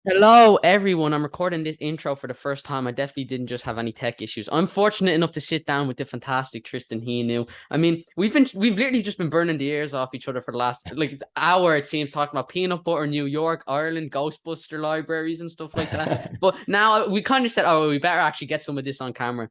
Hello, everyone. I'm recording this intro for the first time. I definitely didn't just have any tech issues. I'm fortunate enough to sit down with the fantastic Tristan Heanue. I mean, we've literally just been burning the ears off each other for the last like hour, it seems, talking about peanut butter, New York, Ireland, Ghostbuster libraries and stuff like that. But now we kind of said, oh, we better actually get some of this on camera.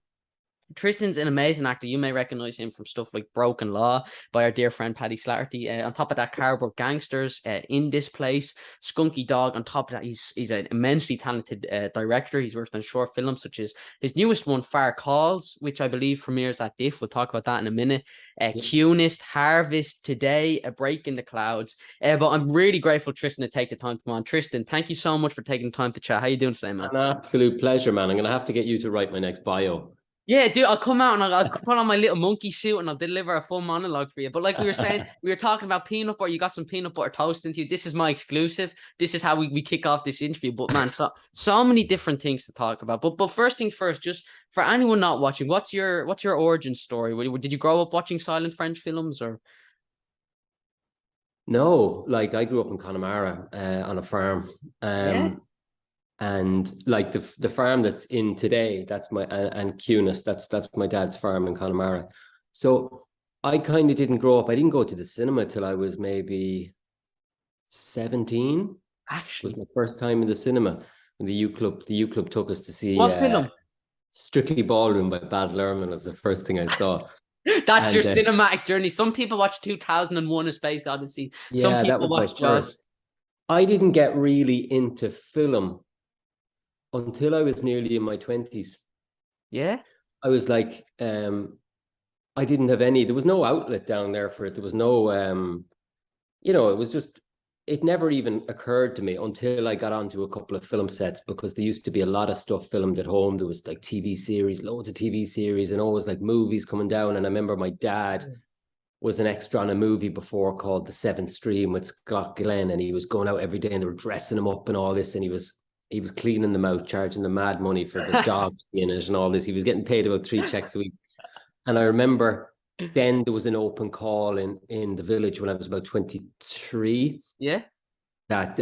Tristan's an amazing actor. You may recognize him from stuff like Broken Law by our dear friend Paddy Slattery. On top of that, Cardboard Gangsters, In This Place, Skunky Dog. On top of that, he's an immensely talented director. He's worked on short films such as his newest one, Far Calls, which I believe premieres at DIFF. We'll talk about that in a minute. Yeah. Cunist, Harvest, Today, A Break in the Clouds. But I'm really grateful, Tristan, to take the time to come on. Tristan, thank you so much for taking the time to chat. How you doing today, man? An absolute pleasure, man. I'm gonna have to get you to write my next bio. Yeah, dude, I'll come out and I'll put on my little monkey suit and I'll deliver a full monologue for you. But like we were saying, we were talking about peanut butter. You got some peanut butter toast into you. This is my exclusive. This is how we kick off this interview. But man, so many different things to talk about. But first things first, just for anyone not watching, what's your origin story? Did you grow up watching silent French films or? No, like I grew up in Connemara on a farm. Yeah. And like the farm that's in today, that's my and Cunist, that's my dad's farm in Connemara. So I kind of didn't grow up. I didn't go to the cinema till I was maybe 17. Was Actually, my first time in the cinema when the U Club took us to see what film? Strictly Ballroom by Baz Luhrmann was the first thing I saw. That's your And cinematic journey. Some people watch 2001: A Space Odyssey. Some yeah, that people was my watch Jaws. first. I didn't get really into film until I was nearly in my 20s. Yeah. I was like, I didn't have any, there was no outlet down there for it. There was no, it was just, it never even occurred to me until I got onto a couple of film sets because there used to be a lot of stuff filmed at home. There was like TV series, loads of TV series, and always like movies coming down. And I remember my dad was an extra on a movie before called The Seventh Stream with Scott Glenn, and he was going out every day and they were dressing him up and all this, and he was cleaning them out, charging them mad money for the dog in it and all this. He was getting paid about 3 checks a week. And I remember then there was an open call in the village when I was about 23 Yeah. that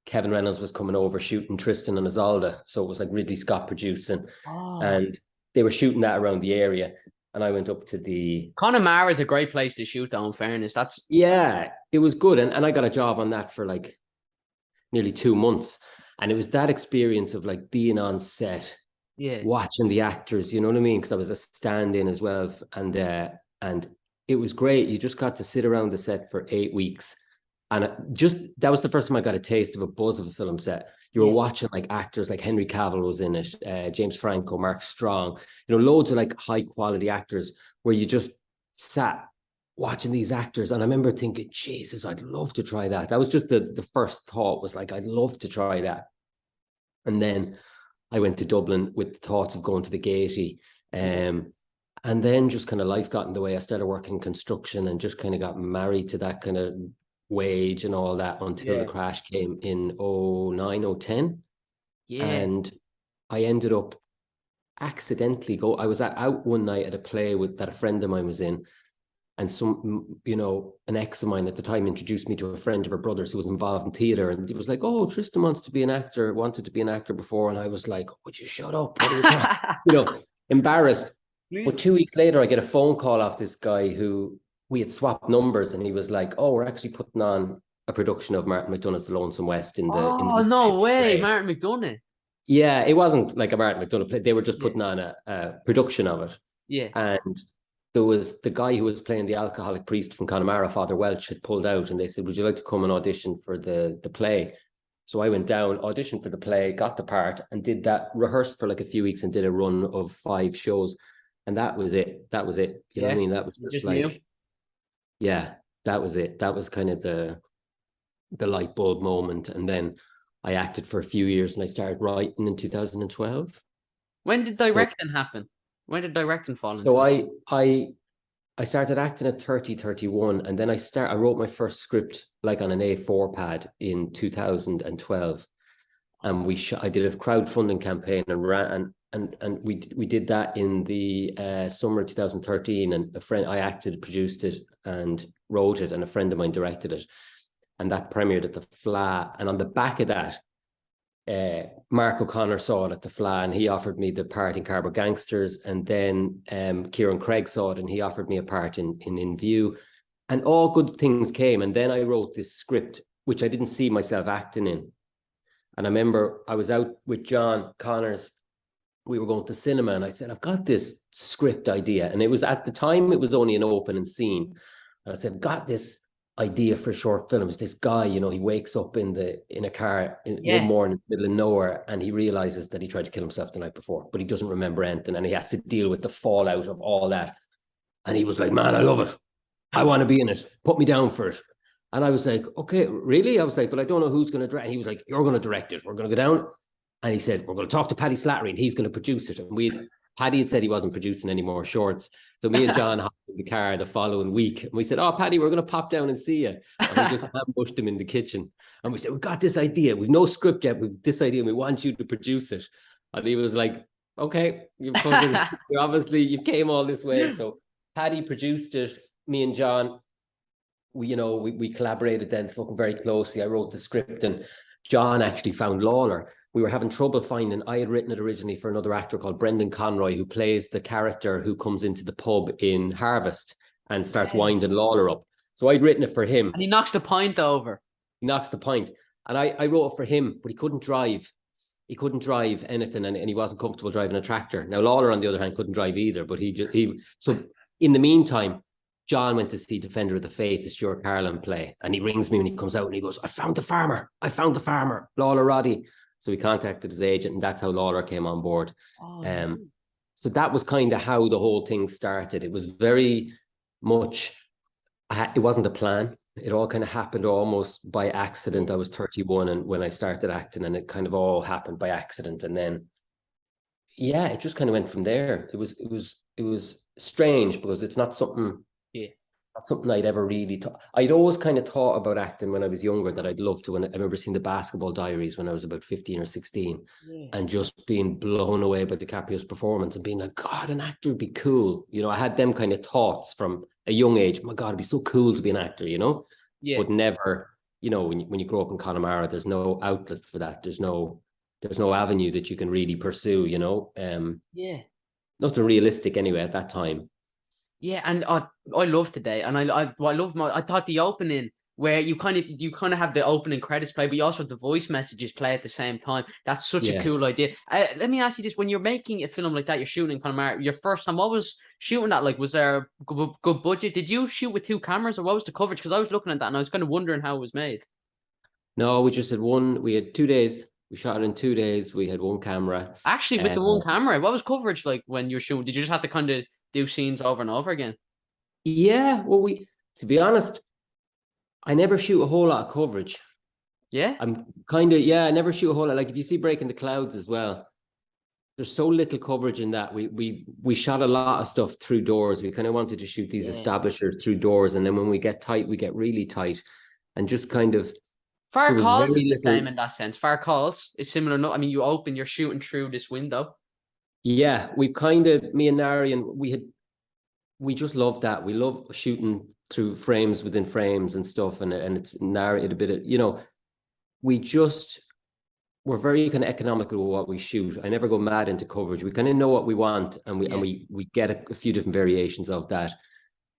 Kevin Reynolds was coming over shooting Tristan and Isolde. So it was like Ridley Scott producing, Oh. and they were shooting that around the area. And I went up to the Connemara is a great place to shoot, though, in fairness. That's yeah, it was good. And I got a job on that for like nearly 2 months. And it was that experience of like being on set, yeah. watching the actors, you know what I mean? Because I was a stand-in as well. And it was great. You just got to sit around the set for 8 weeks. And just that was the first time I got a taste of a buzz of a film set. You were Yeah. watching like actors like Henry Cavill was in it, James Franco, Mark Strong, loads of like high quality actors where you just sat watching these actors. And I remember thinking, Jesus, I'd love to try that. That was just the first thought was like, I'd love to try that. And then I went to Dublin with the thoughts of going to the Gaiety. And then just kind of life got in the way. I started working in construction and just kind of got married to that kind of wage and all that until the Yeah. crash came in 09, 010. Yeah. And I ended up accidentally I was out one night at a play that a friend of mine was in, and an ex of mine at the time introduced me to a friend of her brother's who was involved in theater, and he was like, "Oh, Tristan wanted to be an actor before," and I was like, "Would you shut up? What are you talking?" Embarrassed. But 2 weeks later, I get a phone call off this guy who we had swapped numbers, and he was like, "Oh, we're actually putting on a production of Martin McDonagh's The Lonesome West in Oh, the no way. play." Martin McDonough. Yeah, it wasn't like a Martin McDonagh play. They were just Yeah. putting on a production of it. Yeah. And there was the guy who was playing the alcoholic priest from Connemara, Father Welch, had pulled out, and they said, "Would you like to come and audition for the play?" So I went down, auditioned for the play, got the part, and did that, rehearsed for like a few weeks and did a run of 5 shows. And that was it. That was it. You know what I Yeah. mean? That was You just just knew. like, yeah, that was it. That was kind of the light bulb moment. And then I acted for a few years and I started writing in 2012. When did So directing happen? When did directing fall into so it? I started acting at 30, 31, and then I wrote my first script like on an A4 pad in 2012. And I did a crowdfunding campaign and ran and we did that in the summer of 2013. And I acted, produced it, and wrote it, and a friend of mine directed it, and that premiered at the Fla. And on the back of that, Mark O'Connor saw it at the Fla and he offered me the part in Cardboard Gangsters, and then Kieran Craig saw it and he offered me a part in View, and all good things came. And then I wrote this script which I didn't see myself acting in, and I remember I was out with John Connors, we were going to cinema, and I said, I've got this script idea, and it was at the time it was only an opening scene, and I said, I've got this idea for short films. This guy, you know, he wakes up in a car one morning in the middle of nowhere, and he realizes that he tried to kill himself the night before, but he doesn't remember anything, and he has to deal with the fallout of all that. And he was like, man, I love it. I want to be in it. Put me down for it. And I was like, okay, really? I was like, but I don't know who's going to direct. And he was like, you're going to direct it. We're going to go down. And he said, we're going to talk to Paddy Slattery and he's going to produce it. And Paddy had said he wasn't producing any more shorts. So me and John hopped in the car the following week. And we said, oh, Paddy, we're going to pop down and see you. And we just ambushed him in the kitchen. And we said, we've got this idea. We've no script yet. We've this idea. And we want you to produce it. And he was like, okay, you came all this way. So Paddy produced it. Me and John, we collaborated then fucking very closely. I wrote the script and John actually found Lawler. We were having trouble finding, I had written it originally for another actor called Brendan Conroy, who plays the character who comes into the pub in Harvest and starts winding Lawler up. So I'd written it for him. And he knocks the pint over. He knocks the pint. And I wrote it for him, but he couldn't drive. He couldn't drive anything, and he wasn't comfortable driving a tractor. Now, Lawler, on the other hand, couldn't drive either, but so in the meantime, John went to see Defender of the Faith, the Stuart Carlin play, and he rings me when he comes out and he goes, I found the farmer, Lawler Roddy. So we contacted his agent, and that's how Lawler came on board. So that was kind of how the whole thing started. It was very much, it wasn't a plan. It all kind of happened almost by accident. I was 31 and when I started acting, and it kind of all happened by accident. And then, yeah, it just kind of went from there. It was strange because it's not something, not something I'd ever really thought. I'd always kind of thought about acting when I was younger, that I'd love to. And I remember seeing the Basketball Diaries when I was about 15 or 16 and just being blown away by DiCaprio's performance and being like, God, an actor would be cool. You know, I had them kind of thoughts from a young age. My God, it'd be so cool to be an actor, you know? Yeah. But never, you know, when you grow up in Connemara, there's no outlet for that. There's no avenue that you can really pursue, you know? Nothing realistic anyway at that time. Yeah, and I love today, and I thought the opening where you kind of have the opening credits play, but you also have the voice messages play at the same time. That's such a cool idea. Let me ask you this: when you're making a film like that, you're shooting in Connemara, your first time, what was shooting that like? Was there a good budget? Did you shoot with 2 cameras, or what was the coverage? Because I was looking at that and I was kind of wondering how it was made. No, we just had one. We had 2 days. We shot it in 2 days. We had 1 camera. Actually, with the 1 camera, what was coverage like when you were shooting? Did you just have to kind of do scenes over and over again? Yeah, well, to be honest, I never shoot a whole lot of coverage. Yeah? I'm kind of, I never shoot a whole lot. Like if you see Breaking the Clouds as well, there's so little coverage in that. We shot a lot of stuff through doors. We kind of wanted to shoot these establishers through doors. And then when we get tight, we get really tight. And just kind of... Far Calls is the same in that sense. Far Calls is similar. No, I mean, you're shooting through this window. Yeah, we kind of, me and Narian, we just love that. We love shooting through frames within frames and stuff, and it's narrated a bit of, you know, we're very kind of economical with what we shoot. I never go mad into coverage. We kind of know what we want, and we get a few different variations of that,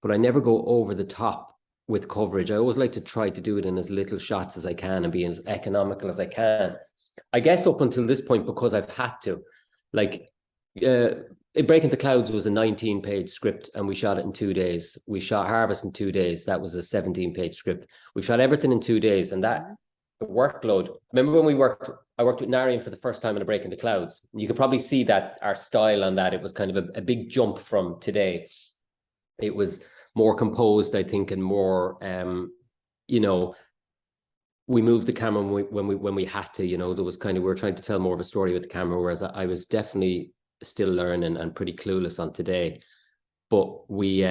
but I never go over the top with coverage. I always like to try to do it in as little shots as I can and be as economical as I can. I guess up until this point, because I've had to, like, Breaking the Clouds was a 19-page script and we shot it in 2 days. We shot Harvest in 2 days. That was a 17-page script. We shot everything in 2 days, and that workload. Remember when I worked with Narian for the first time in a Breaking the Clouds. You could probably see that our style on that, it was kind of a big jump from today. It was more composed, I think, and more, you know, we moved the camera when we had to, you know. There was kind of, we were trying to tell more of a story with the camera, whereas I was definitely still learning and pretty clueless on today. But we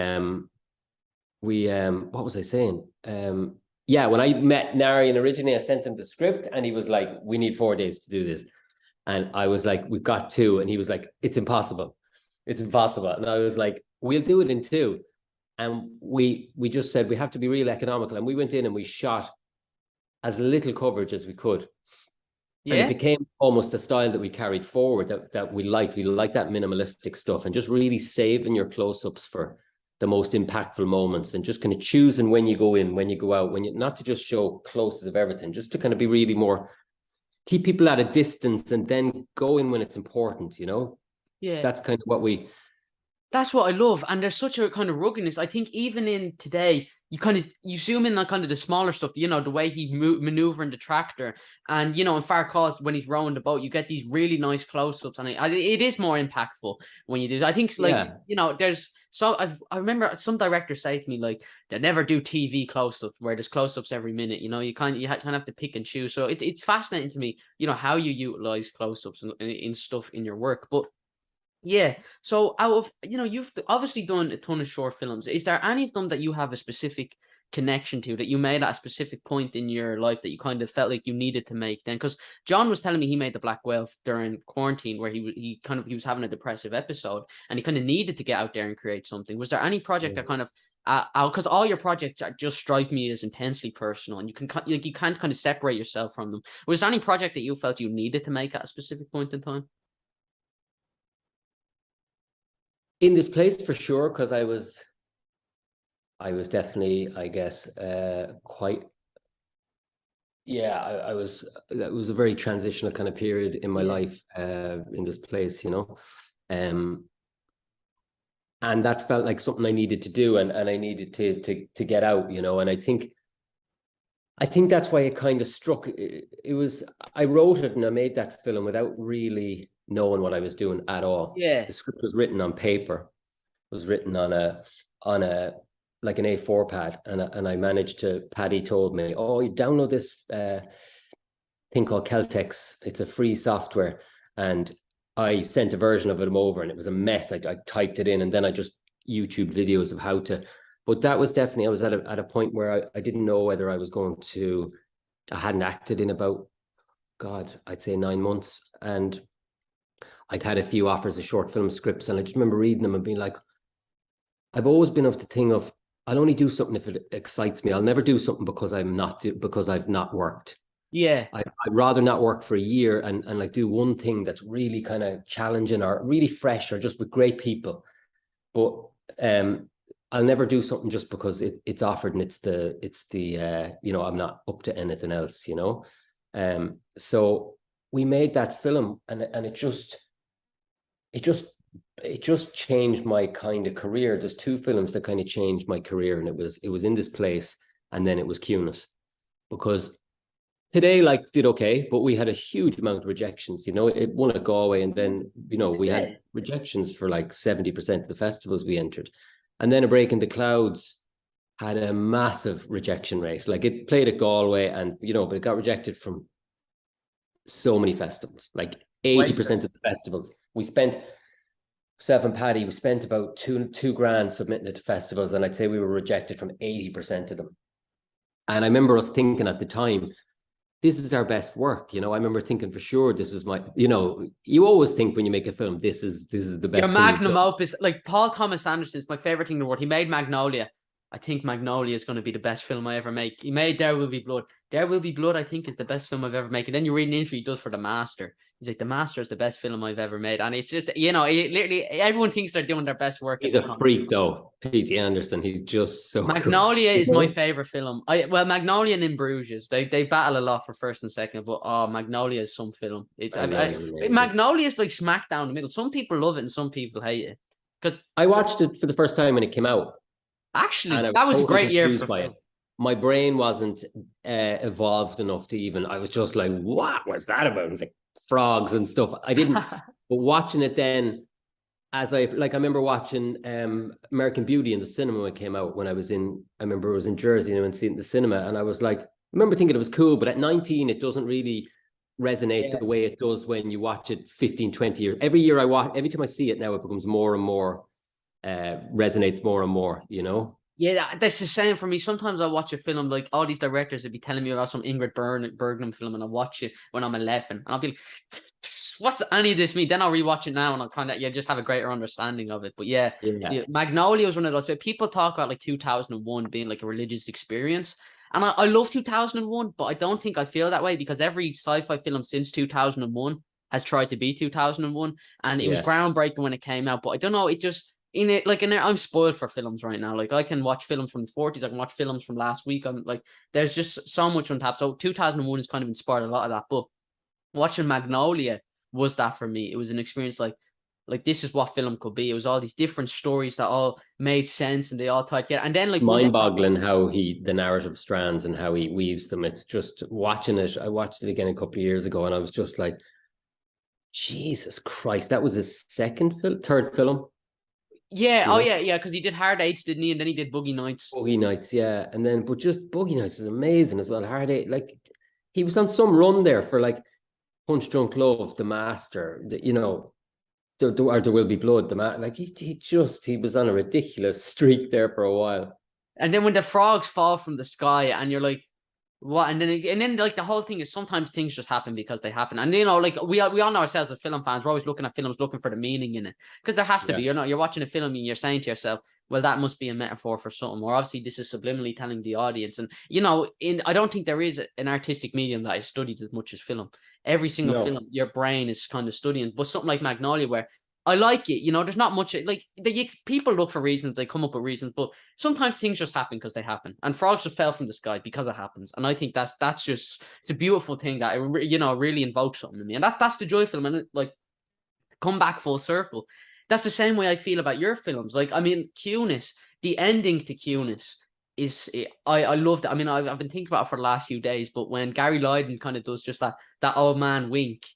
what was I saying? When I met Narian originally, I sent him the script and he was like, we need 4 days to do this. And I was like, we've got 2. And he was like, it's impossible. And I was like, we'll do it in 2. And we just said, we have to be real economical. And we went in and we shot as little coverage as we could. And it Yeah. became almost a style that we carried forward that we liked. We liked that minimalistic stuff and just really saving your close-ups for the most impactful moments and just kind of choosing when you go in, when you go out, when you not to just show closes of everything, just to kind of be really more, keep people at a distance and then go in when it's important, you know? Yeah. That's kind of what we... That's what I love. And there's such a kind of ruggedness. I think even in today, you zoom in on kind of the smaller stuff, you know, the way he maneuvering the tractor. And, you know, in Far Cause, when he's rowing the boat, you get these really nice close-ups. And it is more impactful when you do. I think, like, you know, I remember some directors say to me, like, they never do TV close-ups where there's close-ups every minute. You know, you kind of have to pick and choose. So it's fascinating to me, you know, how you utilize close-ups in stuff in your work. But yeah. So out of, you know, you've obviously done a ton of short films. Is there any of them that you have a specific connection to, that you made at a specific point in your life that you kind of felt like you needed to make then? Because John was telling me he made The Black Whale during quarantine, where he was having a depressive episode and he kind of needed to get out there and create something. Was there any project that kind of because all your projects just strike me as intensely personal, and you can't kind of separate yourself from them. Was there any project that you felt you needed to make at a specific point in time? In this place for sure, because I was definitely, I guess, quite, I was, that was a very transitional kind of period in my life, in this place, you know, and that felt like something I needed to do, and I needed to get out, you know, and I think that's why it kind of struck. It was, I wrote it and I made that film without really knowing what I was doing at all. Yeah. The script was written on paper, was written on a like an A4 pad, and I managed to, Paddy told me, oh, you download this thing called Celtex. It's a free software. And I sent a version of it over and it was a mess. I typed it in and then I just YouTube videos of how to, but that was definitely, I was at a point where I didn't know whether I was going to, I hadn't acted in about, God, I'd say 9 months. And I'd had a few offers of short film scripts, and I just remember reading them and being like, I've always been of the thing of, I'll only do something if it excites me. I'll never do something because I've not worked. Yeah. I'd rather not work for a year and like do one thing that's really kind of challenging or really fresh or just with great people. But I'll never do something just because it's offered and it's the you know, I'm not up to anything else, you know. So we made that film, and it just changed my kind of career. There's 2 films that kind of changed my career, and it was In This Place, and then it was Cunist. Because Today, like, did okay, but we had a huge amount of rejections. You know, it won at Galway, and then, you know, we had rejections for like 70% of the festivals we entered. And then A Break in the Clouds had a massive rejection rate. Like, it played at Galway, and, you know, but it got rejected from so many festivals, like 80% of the festivals. We spent, Self and Paddy, we spent about two grand submitting it to festivals, and I'd say we were rejected from 80% of them. And I remember us thinking at the time, this is our best work, you know. I remember thinking for sure, this is my, you know, you always think when you make a film, this is the best. Your magnum opus, like Paul Thomas Anderson's my favorite thing in the world. He made Magnolia. I think Magnolia is going to be the best film I ever make. He made There Will Be Blood. There Will Be Blood, I think, is the best film I've ever made. And then you read an interview he does for The Master. He's like, The Master is the best film I've ever made. And it's just, you know, literally everyone thinks they're doing their best work. He's a freak, though. P.T. Anderson. He's just so Magnolia cool. is my favorite film. Magnolia and In Bruges, they battle a lot for first and second, but Magnolia is some film. It's Magnolia is like smack down the middle. Some people love it and some people hate it. Because I watched it for the first time when it came out. Actually, that was a great year for film. My brain wasn't evolved enough to even, I was just like, what was that about? It was like frogs and stuff. I didn't, but watching it then, I remember watching American Beauty in the cinema when it came out, I remember I was in Jersey and I went to see it in the cinema, and I was like, I remember thinking it was cool, but at 19, it doesn't really resonate the way it does when you watch it 15, 20 years. Every time I see it now, it becomes more and more, resonates more and more, you know? Yeah, that's the same for me. Sometimes I watch a film, like all these directors would be telling me about some Ingrid Bergman film, and I watch it when I'm 11, and I'll be like, what's any of this mean? Then I'll rewatch it now, and I'll kind of just have a greater understanding of it. But yeah, Magnolia was one of those. People talk about like 2001 being like a religious experience, And I love 2001, but I don't think I feel that way because every sci-fi film since 2001 has tried to be 2001, and it was Yeah. groundbreaking when it came out. But I don't know, it just I'm spoiled for films right now. Like I can watch films from the 40s, I can watch films from last week. I'm like, there's just so much on tap. So 2001 has kind of inspired a lot of that. But watching Magnolia was that for me. It was an experience like this is what film could be. It was all these different stories that all made sense and they all tied together. And then like mind-boggling how the narrative strands and how he weaves them. It's just watching it. I watched it again a couple of years ago, and I was just like, Jesus Christ, that was his third film. Yeah, oh yeah, because he did Hard Eights, didn't he? And then he did Boogie Nights. Boogie Nights, yeah. And then, but just Boogie Nights was amazing as well. Hard Eight, like he was on some run there for like Punch Drunk Love, The Master, or There Will Be Blood, like he was on a ridiculous streak there for a while. And then when the frogs fall from the sky, and you're like, what? And then like the whole thing is sometimes things just happen because they happen. And like we all know ourselves as film fans, we're always looking at films looking for the meaning in it. Because there has to be, you're watching a film and you're saying to yourself, well, that must be a metaphor for something. Or obviously this is subliminally telling the audience. And I don't think there is an artistic medium that is studied as much as film. Every single film, your brain is kind of studying. But something like Magnolia, where I like it, there's not much like people look for reasons, they come up with reasons, but sometimes things just happen because they happen. And frogs just fell from the sky because it happens. And I think that's just, it's a beautiful thing that it really invokes something in me. And that's the joy film. And like come back full circle. That's the same way I feel about your films. Like, I mean, Cunist, the ending to Cunist is, I loved it. I mean, I've been thinking about it for the last few days, but when Gary Lydon kind of does just that old man wink,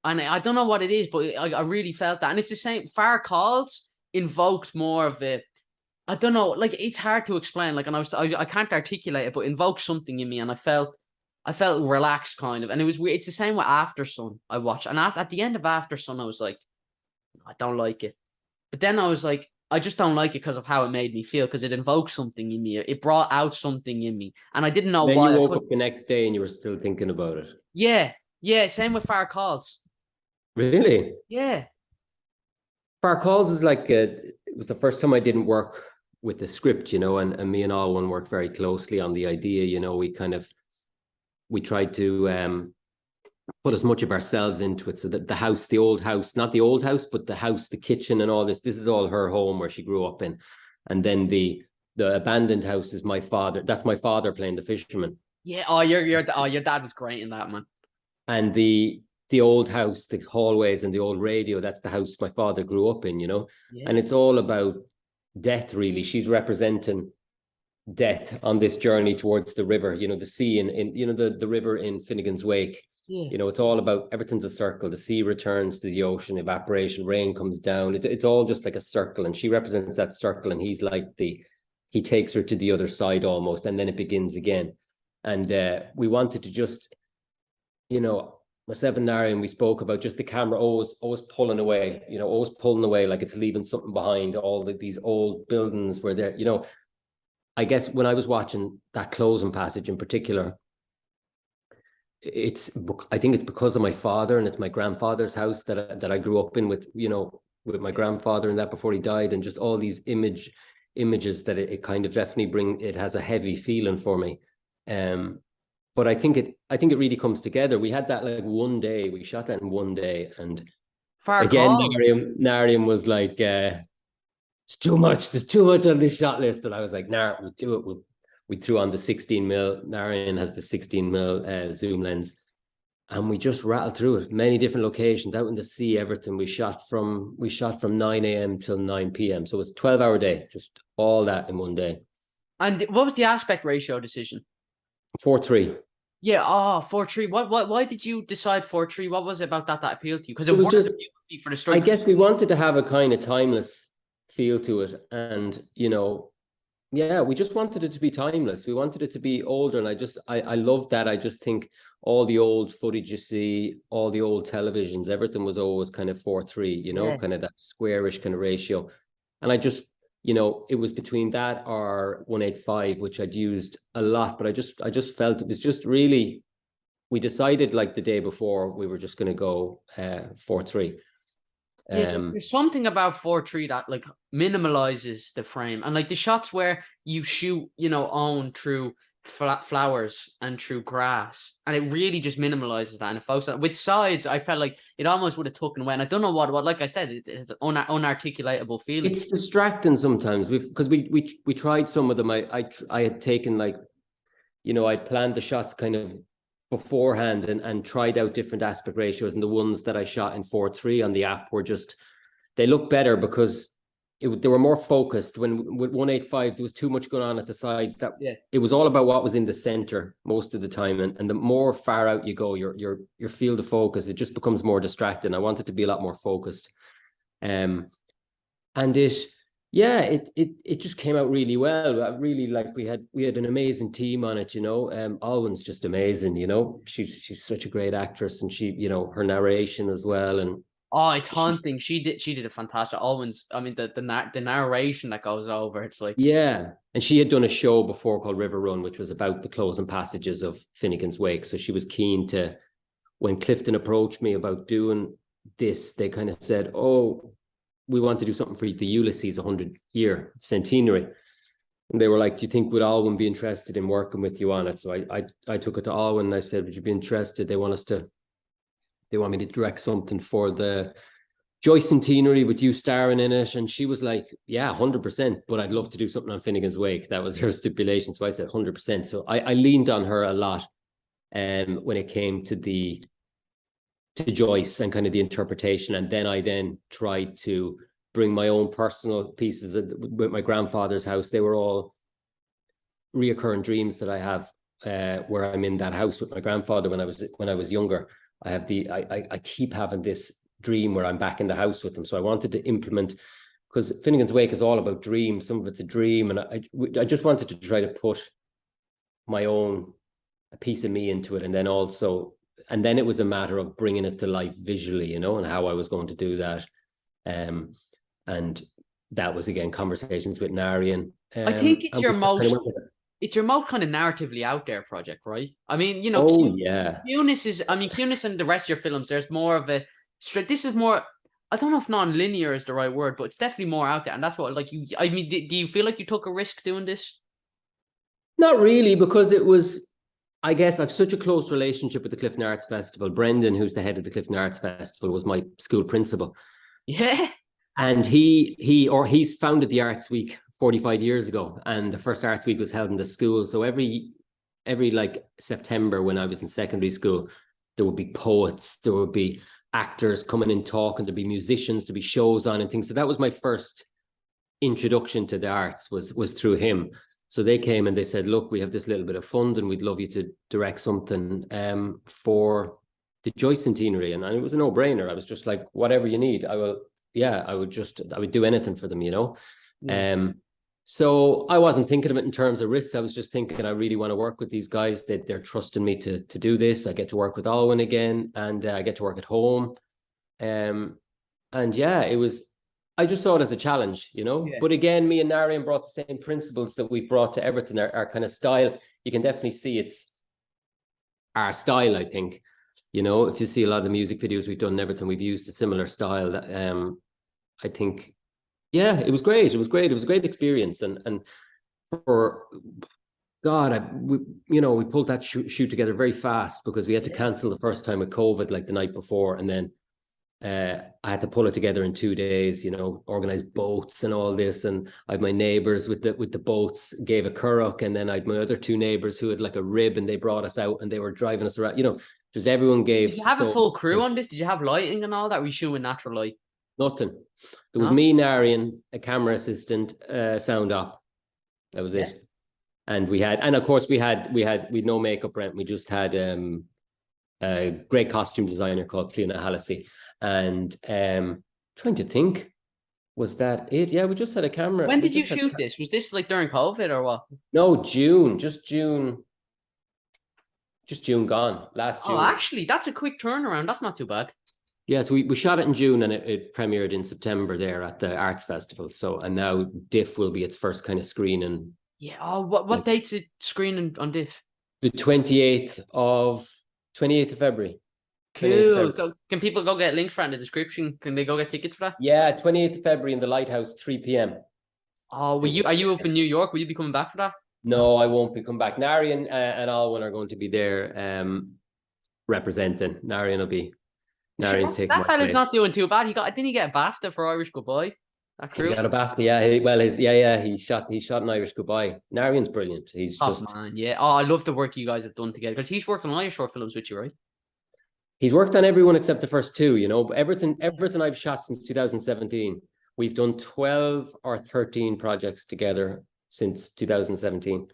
and I don't know what it is, but I really felt that. And it's the same. Far Calls invoked more of a, I don't know, like it's hard to explain. Like, and I can't articulate it, but invoked something in me, and I felt relaxed kind of. And it was weird. It's the same with After Sun I watched, and at the end of After Sun, I was like, I don't like it. But then I was like, I just don't like it because of how it made me feel, because it invoked something in me. It brought out something in me, and I didn't know then why. You woke up the next day and you were still thinking about it. Yeah. Same with Far Calls. Really? Yeah. Far Calls is like it was the first time I didn't work with the script, and me and Alwyn worked very closely on the idea. We tried to put as much of ourselves into it, so that the old house, not the old house, but the house, the kitchen, and all this is all her home where she grew up in, and then the abandoned house is my father. That's my father playing the fisherman. Yeah. Oh, your dad was great in that, man. And the old house, the hallways and the old radio, that's the house my father grew up in, Yeah. And it's all about death, really. She's representing death on this journey towards the river, the sea in the river in Finnegan's Wake. Yeah. It's all about, everything's a circle. The sea returns to the ocean, evaporation, rain comes down. It's all just like a circle, and she represents that circle, and he's like he takes her to the other side almost, and then it begins again. And we wanted to just, myself and Narian, we spoke about just the camera always pulling away, always pulling away, like it's leaving something behind. All these old buildings where they're, I guess when I was watching that closing passage in particular, I think it's because of my father, and it's my grandfather's house that I grew up in with with my grandfather and that before he died, and just all these images that it kind of definitely it has a heavy feeling for me. But I think it really comes together. We had that like one day, we shot that in one day, and Far again, Calls. Narian was like, it's too much. There's too much on this shot list. And I was like, nah, we'll do it. We threw on the 16mm. Narian has the 16mm zoom lens, and we just rattled through it. Many different locations out in the sea, Everton. We shot from 9 a.m. till 9 p.m. So it was a 12-hour day, just all that in one day. And what was the aspect ratio decision? 4:3. Yeah, 4:3. Why did you decide 4:3? What was it about that appealed to you? Because it was just for the story. I guess we wanted to have a kind of timeless feel to it, and we just wanted it to be timeless. We wanted it to be older, and I love that. I just think all the old footage you see, all the old televisions, everything was always kind of 4:3, kind of that squarish kind of ratio. And I just, it was between that or 185, which I'd used a lot, but I just felt it was just really, we decided like the day before we were just going to go 4:3. There's something about 4:3 that like minimalizes the frame, and like the shots where you shoot, on through flowers and through grass, and it really just minimalizes that, and it focuses on, with sides. I felt like it almost would have taken away, and I don't know what like I said, it's an unarticulatable feeling. It's distracting sometimes, because we tried some of them. I had taken, like, you know, I'd planned the shots kind of beforehand and tried out different aspect ratios, and the ones that I shot in 4:3 on the app were just, they look better because they were more focused. When with 1.85 there was too much going on at the sides, that it was all about what was in the center most of the time, and the more far out you go, your field of focus, it just becomes more distracting. I wanted to be a lot more focused, and it just came out really well. I really, like, we had an amazing team on it, you know. Alwyn's just amazing, you know. She's such a great actress, and she, you know, her narration as well, and oh, it's haunting. She did a fantastic. Alwyn's, I mean, the narration that goes over, it's like, yeah. And she had done a show before called River Run, which was about the closing passages of Finnegan's Wake. So she was keen to, when Clifton approached me about doing this, they kind of said, oh, we want to do something for the Ulysses 100-year centenary. And they were like, do you think would Alwyn be interested in working with you on it? So I took it to Alwyn and I said, would you be interested? They want me to direct something for the Joyce centenary with you starring in it. And she was like, yeah, 100%, but I'd love to do something on Finnegan's Wake. That was her stipulation. So I said 100%. So I leaned on her a lot when it came to Joyce and kind of the interpretation. And then I tried to bring my own personal pieces with my grandfather's house. They were all reoccurring dreams that I have, where I'm in that house with my grandfather when I was younger. I keep having this dream where I'm back in the house with them. So I wanted to implement, because Finnegan's Wake is all about dreams. Some of it's a dream. And I just wanted to try to put a piece of me into it. And then it was a matter of bringing it to life visually, you know, and how I was going to do that. And that was, again, conversations with Narian. I think it's your most kind of narratively out there project, right? I mean, you know, Cunist and the rest of your films, there's more of a, this is more, I don't know if non-linear is the right word, but it's definitely more out there. And that's what, like, I mean, do you feel like you took a risk doing this? Not really, because it was, I guess, I've such a close relationship with the Clifton Arts Festival. Brendan, who's the head of the Clifton Arts Festival, was my school principal. Yeah. And he's founded the Arts Week 45 years ago, and the first Arts Week was held in the school. So every like September, when I was in secondary school, there would be poets, there would be actors coming in talking, there'd be musicians, there'd be shows on and things. So that was my first introduction to the arts, was through him. So they came and they said, look, we have this little bit of fund and we'd love you to direct something for the Joyce centenary. And it was a no-brainer. I was just like, whatever you need, I would do anything for them, you know. Yeah. So I wasn't thinking of it in terms of risks. I was just thinking, I really want to work with these guys. They're trusting me to do this. I get to work with Alwyn again, and I get to work at home. And yeah, I just saw it as a challenge, you know. Yeah. But again, me and Narian brought the same principles that we've brought to everything. Our kind of style, you can definitely see it's our style, I think. You know, if you see a lot of the music videos we've done and everything, we've used a similar style. I think, yeah, it was great. It was great. It was a great experience. And for God, we pulled that shoot together very fast, because we had to cancel the first time with COVID, like the night before. And then I had to pull it together in 2 days, you know, organize boats and all this. And I had my neighbors with the boats gave a currach, and then I had my other two neighbors who had like a rib, and they brought us out and they were driving us around, you know, just everyone gave. Did you have a full crew on this? Did you have lighting and all that? Were you shooting natural light? Nothing. There was me, Narian, a camera assistant, sound op. That was it. And of course we had no makeup, Brent. We just had a great costume designer called Ciunas. And trying to think, was that it? Yeah, we just had a camera. When did you shoot this? Was this like during COVID or what? No, June gone, last June. Oh, actually, that's a quick turnaround. That's not too bad. Yeah, so we shot it in June, and it premiered in September there at the Arts Festival. So, and now DIFF will be its first kind of screening. Yeah. Oh, what date's it screening on DIFF? The 28th of February. Cool. So can people go get links for it in the description? Can they go get tickets for that? Yeah, 28th of February in the Lighthouse, 3 p.m. Oh, are you up in New York? Will you be coming back for that? No, I won't be coming back. Narian and Alwyn are going to be there representing. Narian's taking That my fella's place. not doing too bad. Didn't he get a BAFTA for Irish Goodbye? That He crew. got a BAFTA, yeah. He shot an Irish Goodbye. Narian's brilliant. He's Top just man, yeah. Oh, I love the work you guys have done together because he's worked on all your short films with you, right? he's worked on everyone except the first two, you know. But everything I've shot since 2017. We've done 12 or 13 projects together since 2017.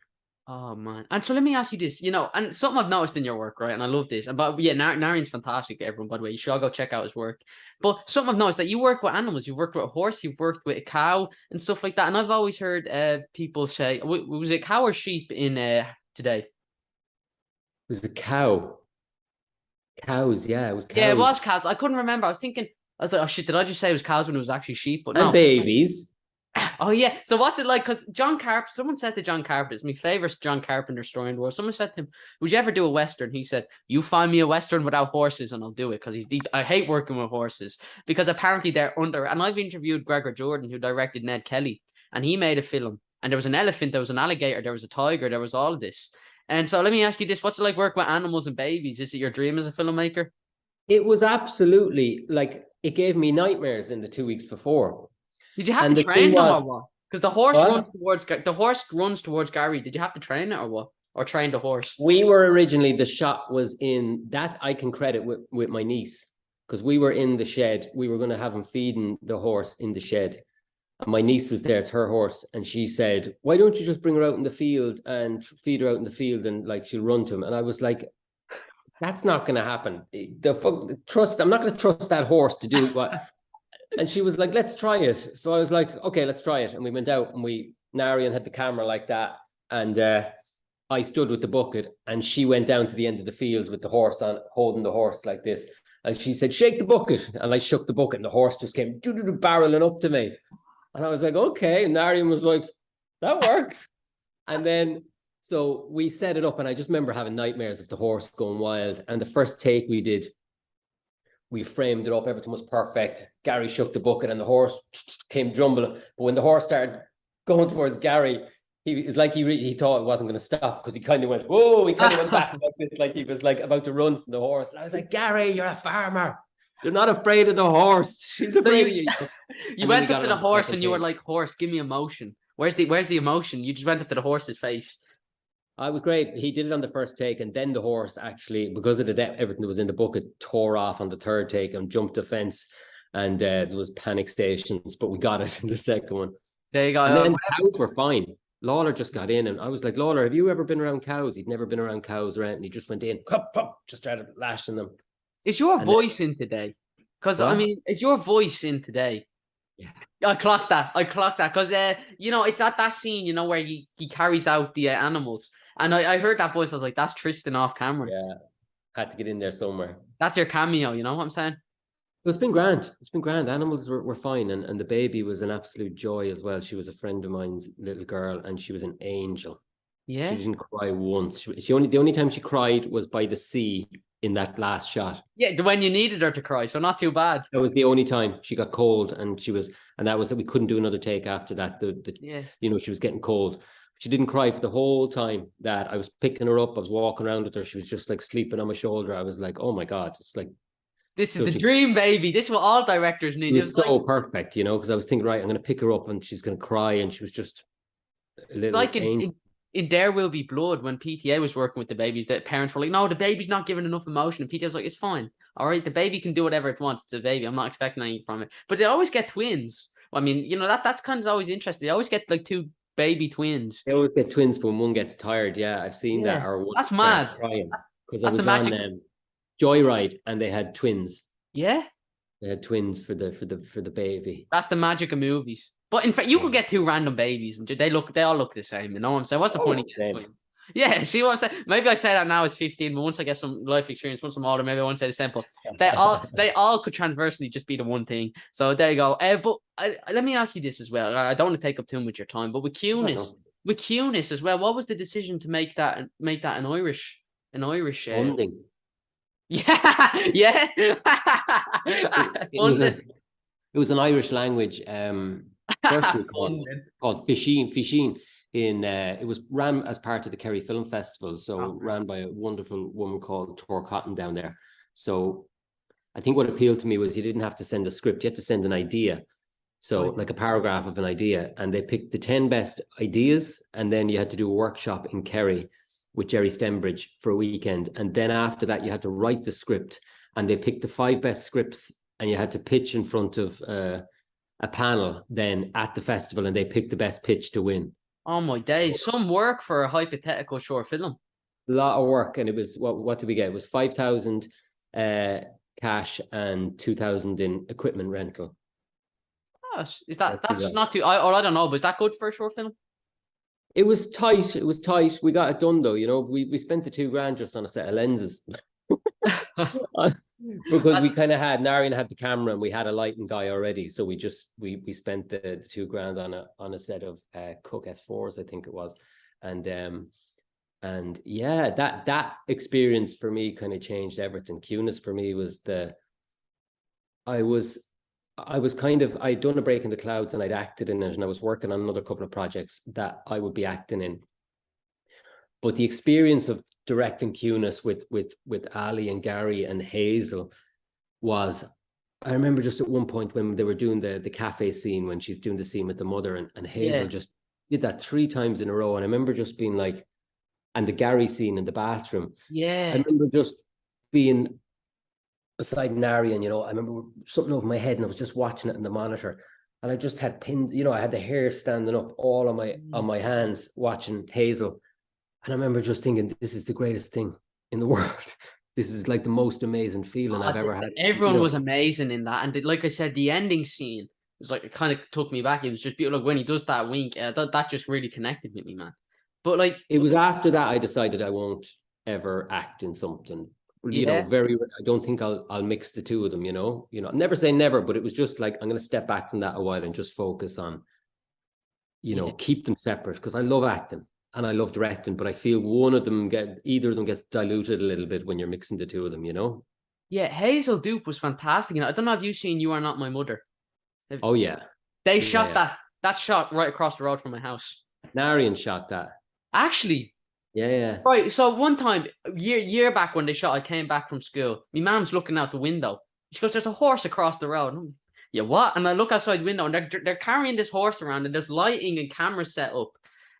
Oh man. And so let me ask you this, and something I've noticed in your work, right? And I love this. But yeah, Narian's fantastic, everyone, by the way. You should all go check out his work. But something I've noticed that you work with animals. You've worked with a horse, you've worked with a cow and stuff like that. And I've always heard people say, was it cow or sheep in today? It was a cow. Cows, yeah, it was cows. Yeah, it was cows. I couldn't remember. I was thinking, I was like, oh shit, did I just say it was cows when it was actually sheep? But And no. babies. Oh yeah. So what's it like? Because John Carpenter, someone said to John Carpenter, it's my favorite John Carpenter story in the world. Someone said to him, "Would you ever do a western?" He said, "You find me a western without horses, and I'll do it." Because I hate working with horses because apparently they're under. And I've interviewed Gregor Jordan, who directed Ned Kelly, and he made a film, and there was an elephant, there was an alligator, there was a tiger, there was all of this. And so let me ask you this: what's it like working with animals and babies? Is it your dream as a filmmaker? It was absolutely like it gave me nightmares in the 2 weeks before. Did you have And to the thing train them or was, what? Because the horse what? runs towards Gary. Did you have to train it or what? Or train the horse? We were originally, the shot was in that I can credit with my niece, because we were in the shed. We were going to have him feeding the horse in the shed. And my niece was there, it's her horse. And she said, why don't you just bring her out in the field and feed her out in the field and like she'll run to him? And I was like, that's not going to happen. I'm not going to trust that horse to do what. And she was like, let's try it. So I was like, okay, let's try it. And we went out and Narian had the camera like that. And I stood with the bucket and she went down to the end of the field with the horse on, holding the horse like this. And she said, shake the bucket. And I shook the bucket and the horse just came barreling up to me. And I was like, okay. And Narian was like, that works. And then, so we set it up and I just remember having nightmares of the horse going wild. And the first take we did, we framed it up, everything was perfect. Gary shook the bucket and the horse came jumbling. But when the horse started going towards Gary, it's like he thought it wasn't going to stop, because he kind of went, whoa, he kind of went back like this, like he was like about to run from the horse. And I was like, Gary, you're a farmer. You're not afraid of the horse. She's afraid of you. You went up to the horse and you were like, horse, give me emotion. Where's the emotion? You just went up to the horse's face. I was great. He did it on the first take, and then the horse actually, because of everything that was in the bucket, tore off on the third take and jumped the fence, and there was panic stations, but we got it in the second one. There you go. And then the cows were fine. Lawler just got in, and I was like, Lawler, have you ever been around cows? He'd never been around cows or anything. He just went in, just started lashing them. Is your voice in today? Because I mean, is your voice in today? Yeah. I clocked that. Because it's at that scene, where he carries out the animals. And I heard that voice. I was like, that's Tristan off camera. Yeah. Had to get in there somewhere. That's your cameo, you know what I'm saying? So it's been grand. Animals were fine. And the baby was an absolute joy as well. She was a friend of mine's little girl, and she was an angel. Yeah. She didn't cry once. The only time she cried was by the sea in that last shot. Yeah, when you needed her to cry, so not too bad. That was the only time she got cold, and that was that we couldn't do another take after that. She was getting cold. She didn't cry for the whole time that I was picking her up. I was walking around with her. She was just like sleeping on my shoulder. I was like, oh my God, it's like, this is the dream, baby. This is what all directors need. It's so perfect, because I was thinking, right, I'm going to pick her up and she's going to cry, and she was just a little like in There Will Be Blood, when PTA was working with the babies, the parents were like, no, the baby's not giving enough emotion. And PTA was like, it's fine. All right, the baby can do whatever it wants. It's a baby. I'm not expecting anything from it. But they always get twins. I mean, that's kind of always interesting. They always get like two baby twins. They always get twins when one gets tired. Yeah, I've seen that. Or one that's mad. Crying. Because I was on Joyride and they had twins. Yeah. They had twins for the baby. That's the magic of movies. But in fact, you could get two random babies and they all look the same. You know what I'm saying? What's the point of getting twins? Yeah, see what I'm saying? Maybe I say that now as 15, but once I get some life experience, once I'm older, maybe I won't say the simple. They all could transversely just be the one thing. So there you go. But let me ask you this as well. I don't want to take up too much of your time, but with Cunist as well, what was the decision to make that an Irish funding? Yeah. It was an Irish language. Person called Fisheen. it was ran as part of the Kerry Film Festival, so Oh, ran by a wonderful woman called Tor Cotton down there. So I think what appealed to me was you didn't have to send a script, you had to send an idea. So like a paragraph of an idea, and they picked the 10 best ideas, and then you had to do a workshop in Kerry with Jerry Stembridge for a weekend. And then after that, you had to write the script, and they picked the 5 best scripts, and you had to pitch in front of a panel then at the festival, and they picked the best pitch to win. oh my days, some work for a hypothetical short film. A lot of work, and it was what did we get? It was 5,000 cash and 2,000 in equipment rental. Gosh, that's not too? I don't know, but is that good for a short film? It was tight. It was tight. We got it done though. You know, we spent the $2,000 just on a set of lenses. Because we kind of had Narian had the camera and we had a lighting guy already, so we spent the $2,000 on a set of Cook S4s, I think it was, and yeah, that experience for me kind of changed everything. Cunist for me was I'd done A Break in the Clouds and I'd acted in it, and I was working on another couple of projects that I would be acting in. But the experience of directing Cunist with Ali and Gary and Hazel was, I remember just at one point when they were doing the cafe scene, when she's doing the scene with the mother, and Hazel just did that 3 times in a row. And I remember just being like, and the Gary scene in the bathroom. Yeah. I remember just being beside Narian, you know, I remember something over my head and I was just watching it in the monitor. And I just had pinned, you know, I had the hair standing up all on my hands watching Hazel. And I remember just thinking, this is the greatest thing in the world. This is like the most amazing feeling I've ever had. Everyone was amazing in that. And like I said, the ending scene was like, it kind of took me back. It was just beautiful. Like when he does that wink, that just really connected with me, man. But like, it was after that I decided I won't ever act in something. You know, I don't think I'll mix the two of them, you know, never say never, but it was just like, I'm going to step back from that a while and just focus on, you know, keep them separate, because I love acting and I love directing, but I feel either of them gets diluted a little bit when you're mixing the two of them, you know? Yeah, Hazel Doupe was fantastic. And I don't know if you've seen You Are Not My Mother. Oh yeah. They shot that shot right across the road from my house. Narian shot that. Actually. Yeah. Right. So one time, year back when they shot, I came back from school. My mom's looking out the window. She goes, "There's a horse across the road." I'm, yeah, what? And I look outside the window, and they're carrying this horse around, and there's lighting and cameras set up.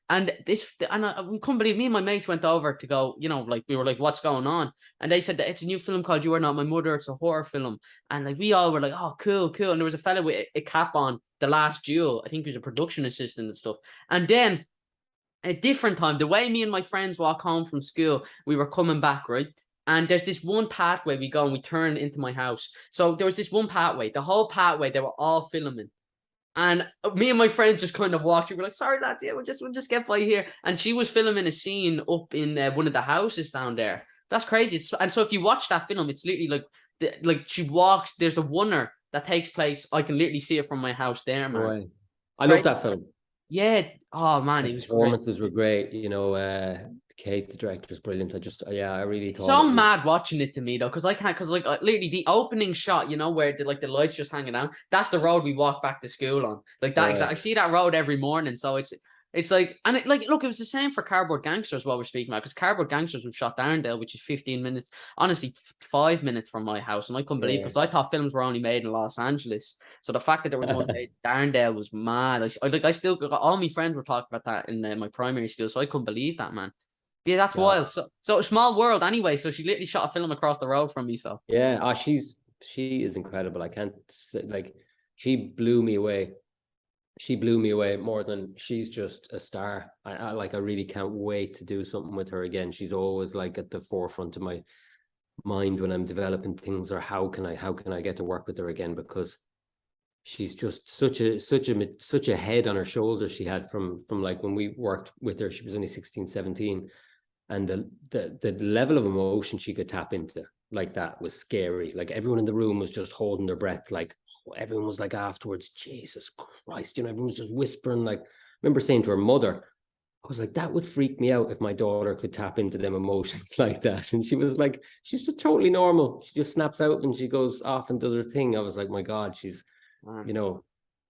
And we couldn't believe, me and my mates went over to go, you know, like we were like, what's going on? And they said that it's a new film called You Are Not My Mother. It's a horror film. And like we all were like, oh, cool. And there was a fella with a cap on, The Last Duel. I think he was a production assistant and stuff. And then a different time, the way me and my friends walk home from school, we were coming back, right? And there's this one pathway we go and we turn into my house. So there was this one pathway, the whole pathway, they were all filming. And me and my friends just kind of walked. We were like, sorry, lads, yeah, we'll just get by here. And she was filming a scene up in one of the houses down there. That's crazy. And so if you watch that film, it's literally like she walks, there's a wonder that takes place. I can literally see it from my house there, man. Right. I love that film. Yeah. Oh man, it was performances were great. You know, Kate, the director, was brilliant. I really thought so mad watching it to me though, because like literally the opening shot, you know, where the lights just hanging out. That's the road we walk back to school on. Like that. Exactly. I see that road every morning. So it's like, and look, it was the same for Cardboard Gangsters, what we're speaking about, because Cardboard Gangsters was shot Darndale, which is 15 minutes, honestly, 5 minutes from my house. And I couldn't believe, because I thought films were only made in Los Angeles. So the fact that there was one made Darndale was mad. I still got, all my friends were talking about that in my primary school. So I couldn't believe that, man. Yeah, that's wild. So a small world anyway. So she literally shot a film across the road from me. So yeah, she is incredible. I can't say, like, she blew me away. She blew me away more than, she's just a star. I really can't wait to do something with her again. She's always like at the forefront of my mind when I'm developing things, or how can I get to work with her again, because she's just such a head on her shoulders she had from like when we worked with her. She was only 16, 17. And the level of emotion she could tap into like that was scary. Like everyone in the room was just holding their breath. Like everyone was like afterwards, Jesus Christ, you know, everyone was just whispering. Like, I remember saying to her mother, I was like, that would freak me out if my daughter could tap into them emotions like that. And she was like, she's just totally normal. She just snaps out and she goes off and does her thing. I was like, my God, she's, you know,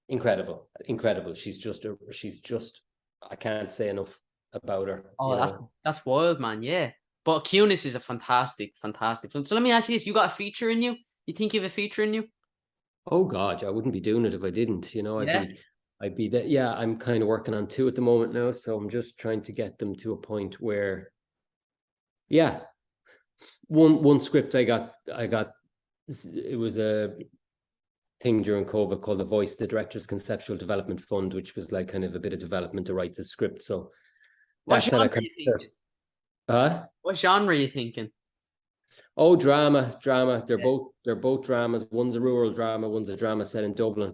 incredible. She's just I can't say enough about her. Oh, that's wild, man. Yeah. But Cunist is a fantastic film. So let me ask you this: you got a feature in you? You think you have a feature in you? Oh God, I wouldn't be doing it if I didn't. Yeah. I'd be that. Yeah, I'm kind of working on two at the moment now, so I'm just trying to get them to a point where, yeah, one script I got. It was a thing during COVID called the Voice, the Director's Conceptual Development Fund, which was like kind of a bit of development to write the script. So What that's how genre I are kind you thinking? of. What genre are you thinking? Oh, drama. Yeah. They're both dramas. One's a rural drama, one's a drama set in Dublin.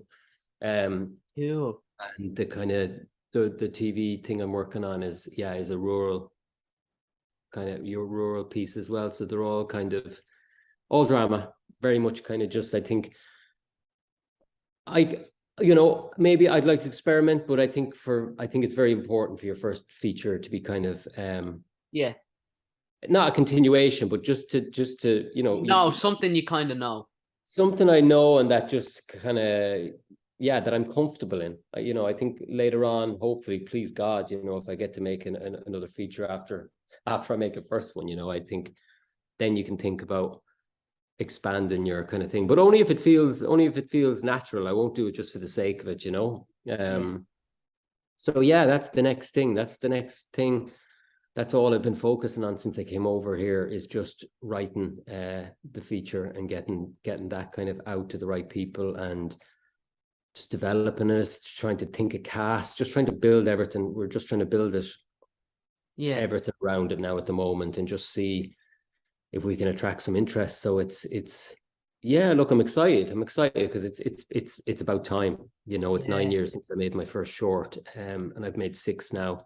Cool. And the kind of the TV thing I'm working on is a rural kind of your rural piece as well. So they're all kind of all drama, very much kind of just I think maybe I'd like to experiment, but I think it's very important for your first feature to be kind of Yeah. not a continuation, but just to Something you kind of know. something I know and that just kind of that I'm comfortable in. I think later on, hopefully, please God, if I get to make another feature after I make a first one, I think then you can think about expanding your kind of thing, but only if it feels natural. I won't do it just for the sake of it. So yeah, that's the next thing. That's all I've been focusing on since I came over here, is just writing the feature and getting that kind of out to the right people and just developing it, trying to think a cast, just trying to build everything. We're just trying to build it, everything around it now at the moment, and just see if we can attract some interest. So it's look, I'm excited because it's about time. It's 9 years since I made my first short, and I've made 6 now.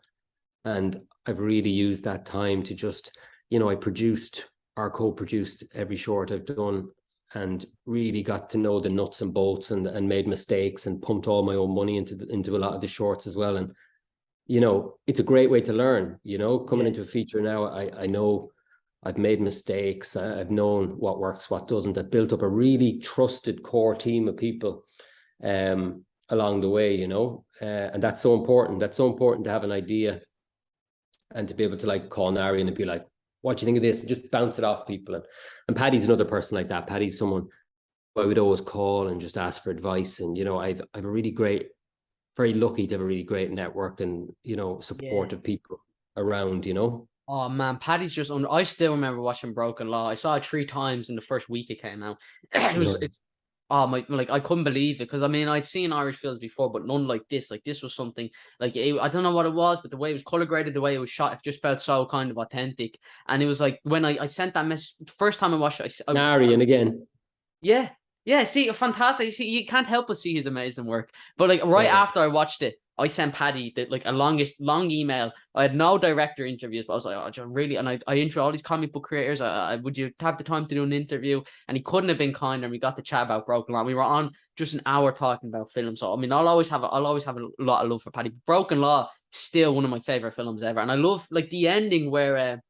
And I've really used that time to just, I co-produced every short I've done, and really got to know the nuts and bolts and made mistakes and pumped all my own money into a lot of the shorts as well. And, it's a great way to learn, coming into a feature now. I know I've made mistakes. I've known what works, what doesn't. I've built up a really trusted core team of people along the way, and that's so important. That's so important to have an idea and to be able to like call Narian and be like, what do you think of this? And just bounce it off people. And Paddy's another person like that. Paddy's someone I would always call and just ask for advice. And, I've a really great, very lucky to have a really great network and, supportive people around, Oh man, Paddy's just on. I still remember watching Broken Law. I saw it 3 times in the first week it came out. I couldn't believe it, because I mean I'd seen Irish films before, but none like this. Like this was something like I don't know what it was, but the way it was color graded, the way it was shot, it just felt so kind of authentic. And it was like when I sent that message first time I watched it, Narian again. Yeah. Yeah, see, fantastic. See, you can't help but see his amazing work. But like right after I watched it, I sent Paddy a long email. I had no director interviews, but I was like, oh, really? And I intro all these comic book creators. Would you have the time to do an interview? And he couldn't have been kinder. And we got to chat about Broken Law. We were on just an hour talking about film. So I mean, I'll always have a lot of love for Paddy. Broken Law, still one of my favorite films ever. And I love like the ending where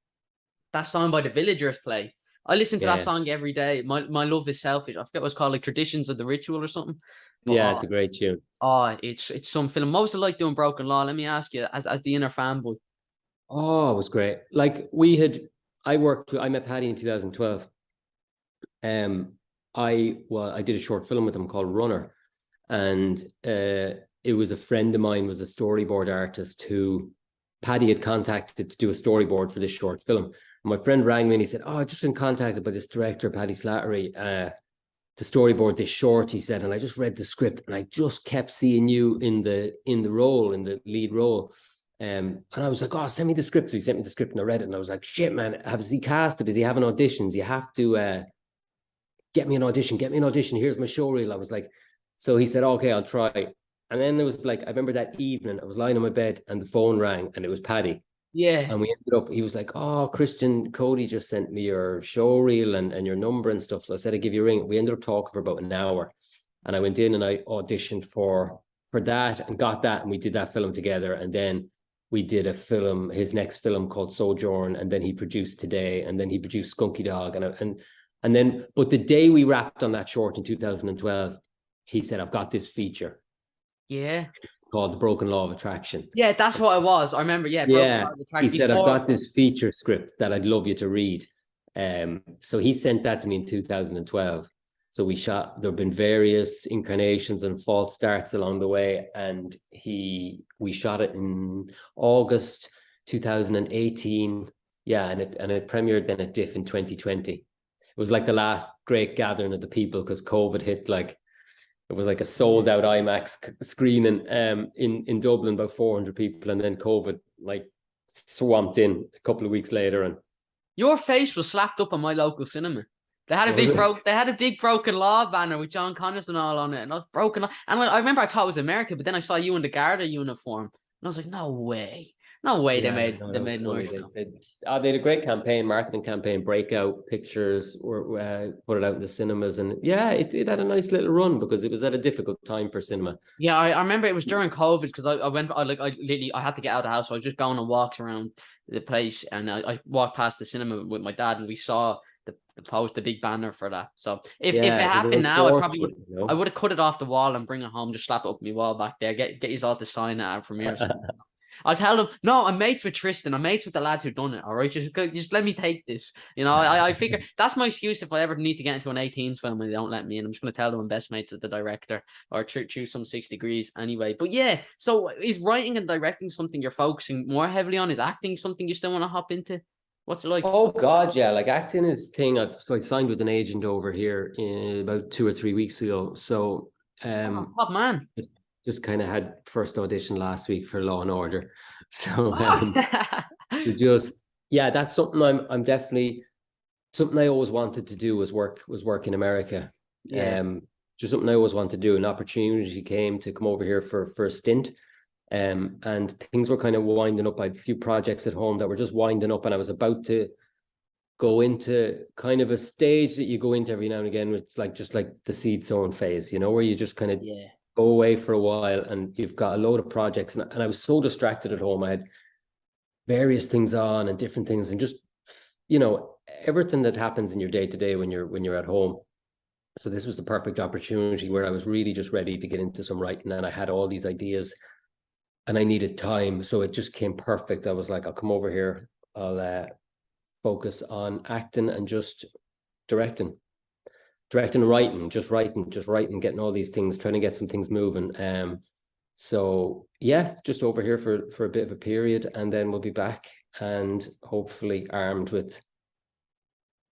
that song by the Villagers play. I listen to that song every day. My love is selfish. I forget what it's called, like Traditions of the Ritual or something. But, it's a great tune. It's some film. What was it like doing Broken Law? Let me ask you, as the inner fanboy. Oh, it was great. Like I met Paddy in 2012. I did a short film with him called Runner, and it was a friend of mine was a storyboard artist who Paddy had contacted to do a storyboard for this short film. My friend rang me and he said, "Oh, I just been contacted by this director, Paddy Slattery, to storyboard this short," he said, "and I just read the script and I just kept seeing you in the lead role." And I was like, "Oh, send me the script." So he sent me the script and I read it and I was like, "Shit, man, has he casted? Does he have an auditions? You have to get me an audition. Here's my show reel." I was like, so he said, "Okay, I'll try." And then it was like, I remember that evening I was lying on my bed and the phone rang and it was Paddy. Yeah. And we ended up, he was like, "Oh, Christian, Cody just sent me your show reel and your number and stuff." So I said, "I'd give you a ring." We ended up talking for about an hour. And I went in and I auditioned for that and got that. And we did that film together. And then we did a film, his next film called Sojourn. And then he produced Today. And then he produced Skunky Dog. And then, but the day we wrapped on that short in 2012, he said, "I've got this feature." Yeah. called The Broken Law of Attraction. Yeah, that's what it was. I remember. Yeah, Yeah, he said, I've before. got this feature script that I'd love you to read. So he sent that to me in 2012. So we shot, there have been various incarnations and false starts along the way. And we shot it in August 2018. Yeah, and it premiered then at DIFF in 2020. It was like the last great gathering of the people because COVID hit. Like it was like a sold out IMAX screening in Dublin, about 400 people, and then COVID like swamped in a couple of weeks later. And your face was slapped up on my local cinema. They had a big Broken Law banner with John Cunist and all on it, and I was Broken Law. And I remember I thought it was America, but then I saw you in the Garda uniform, and I was like, no way. No way they made an Irish film. They had a great campaign, marketing campaign, breakout pictures, or put it out in the cinemas, and yeah, it had a nice little run because it was at a difficult time for cinema. Yeah, I remember it was during COVID because I had to get out of the house, so I was just going on walks around the place, and I walked past the cinema with my dad, and we saw the big banner for that. So if it happened now, I would have cut it off the wall and bring it home, just slap it up my wall back there, get you all to sign it at premiere. I'll tell them, no, I'm mates with Tristan. I'm mates with the lads who've done it. All right, just let me take this. You know, I figure that's my excuse if I ever need to get into an 18s film and they don't let me in. I'm just going to tell them I'm best mates with the director or choose some 6 degrees anyway. But yeah, so is writing and directing something you're focusing more heavily on? Is acting something you still want to hop into? What's it like? Oh God, yeah, like acting is thing. I signed with an agent over here about 2 or 3 weeks ago. So top man. Just kind of had first audition last week for Law and Order. So that's something I'm definitely, something I always wanted to do was work in America. Yeah. Just something I always wanted to do. An opportunity came to come over here for a stint. And things were kind of winding up. I had a few projects at home that were just winding up, and I was about to go into kind of a stage that you go into every now and again with just like the seed sowing phase, you know, where you just kind of go away for a while and you've got a load of projects. And I was so distracted at home. I had various things on and different things, and just, you know, everything that happens in your day to day when you're at home. So this was the perfect opportunity where I was really just ready to get into some writing, and I had all these ideas and I needed time. So it just came perfect. I was like, I'll come over here. I'll focus on acting and just directing and writing, just writing, getting all these things, trying to get some things moving. So yeah, just over here for a bit of a period, and then we'll be back and hopefully armed with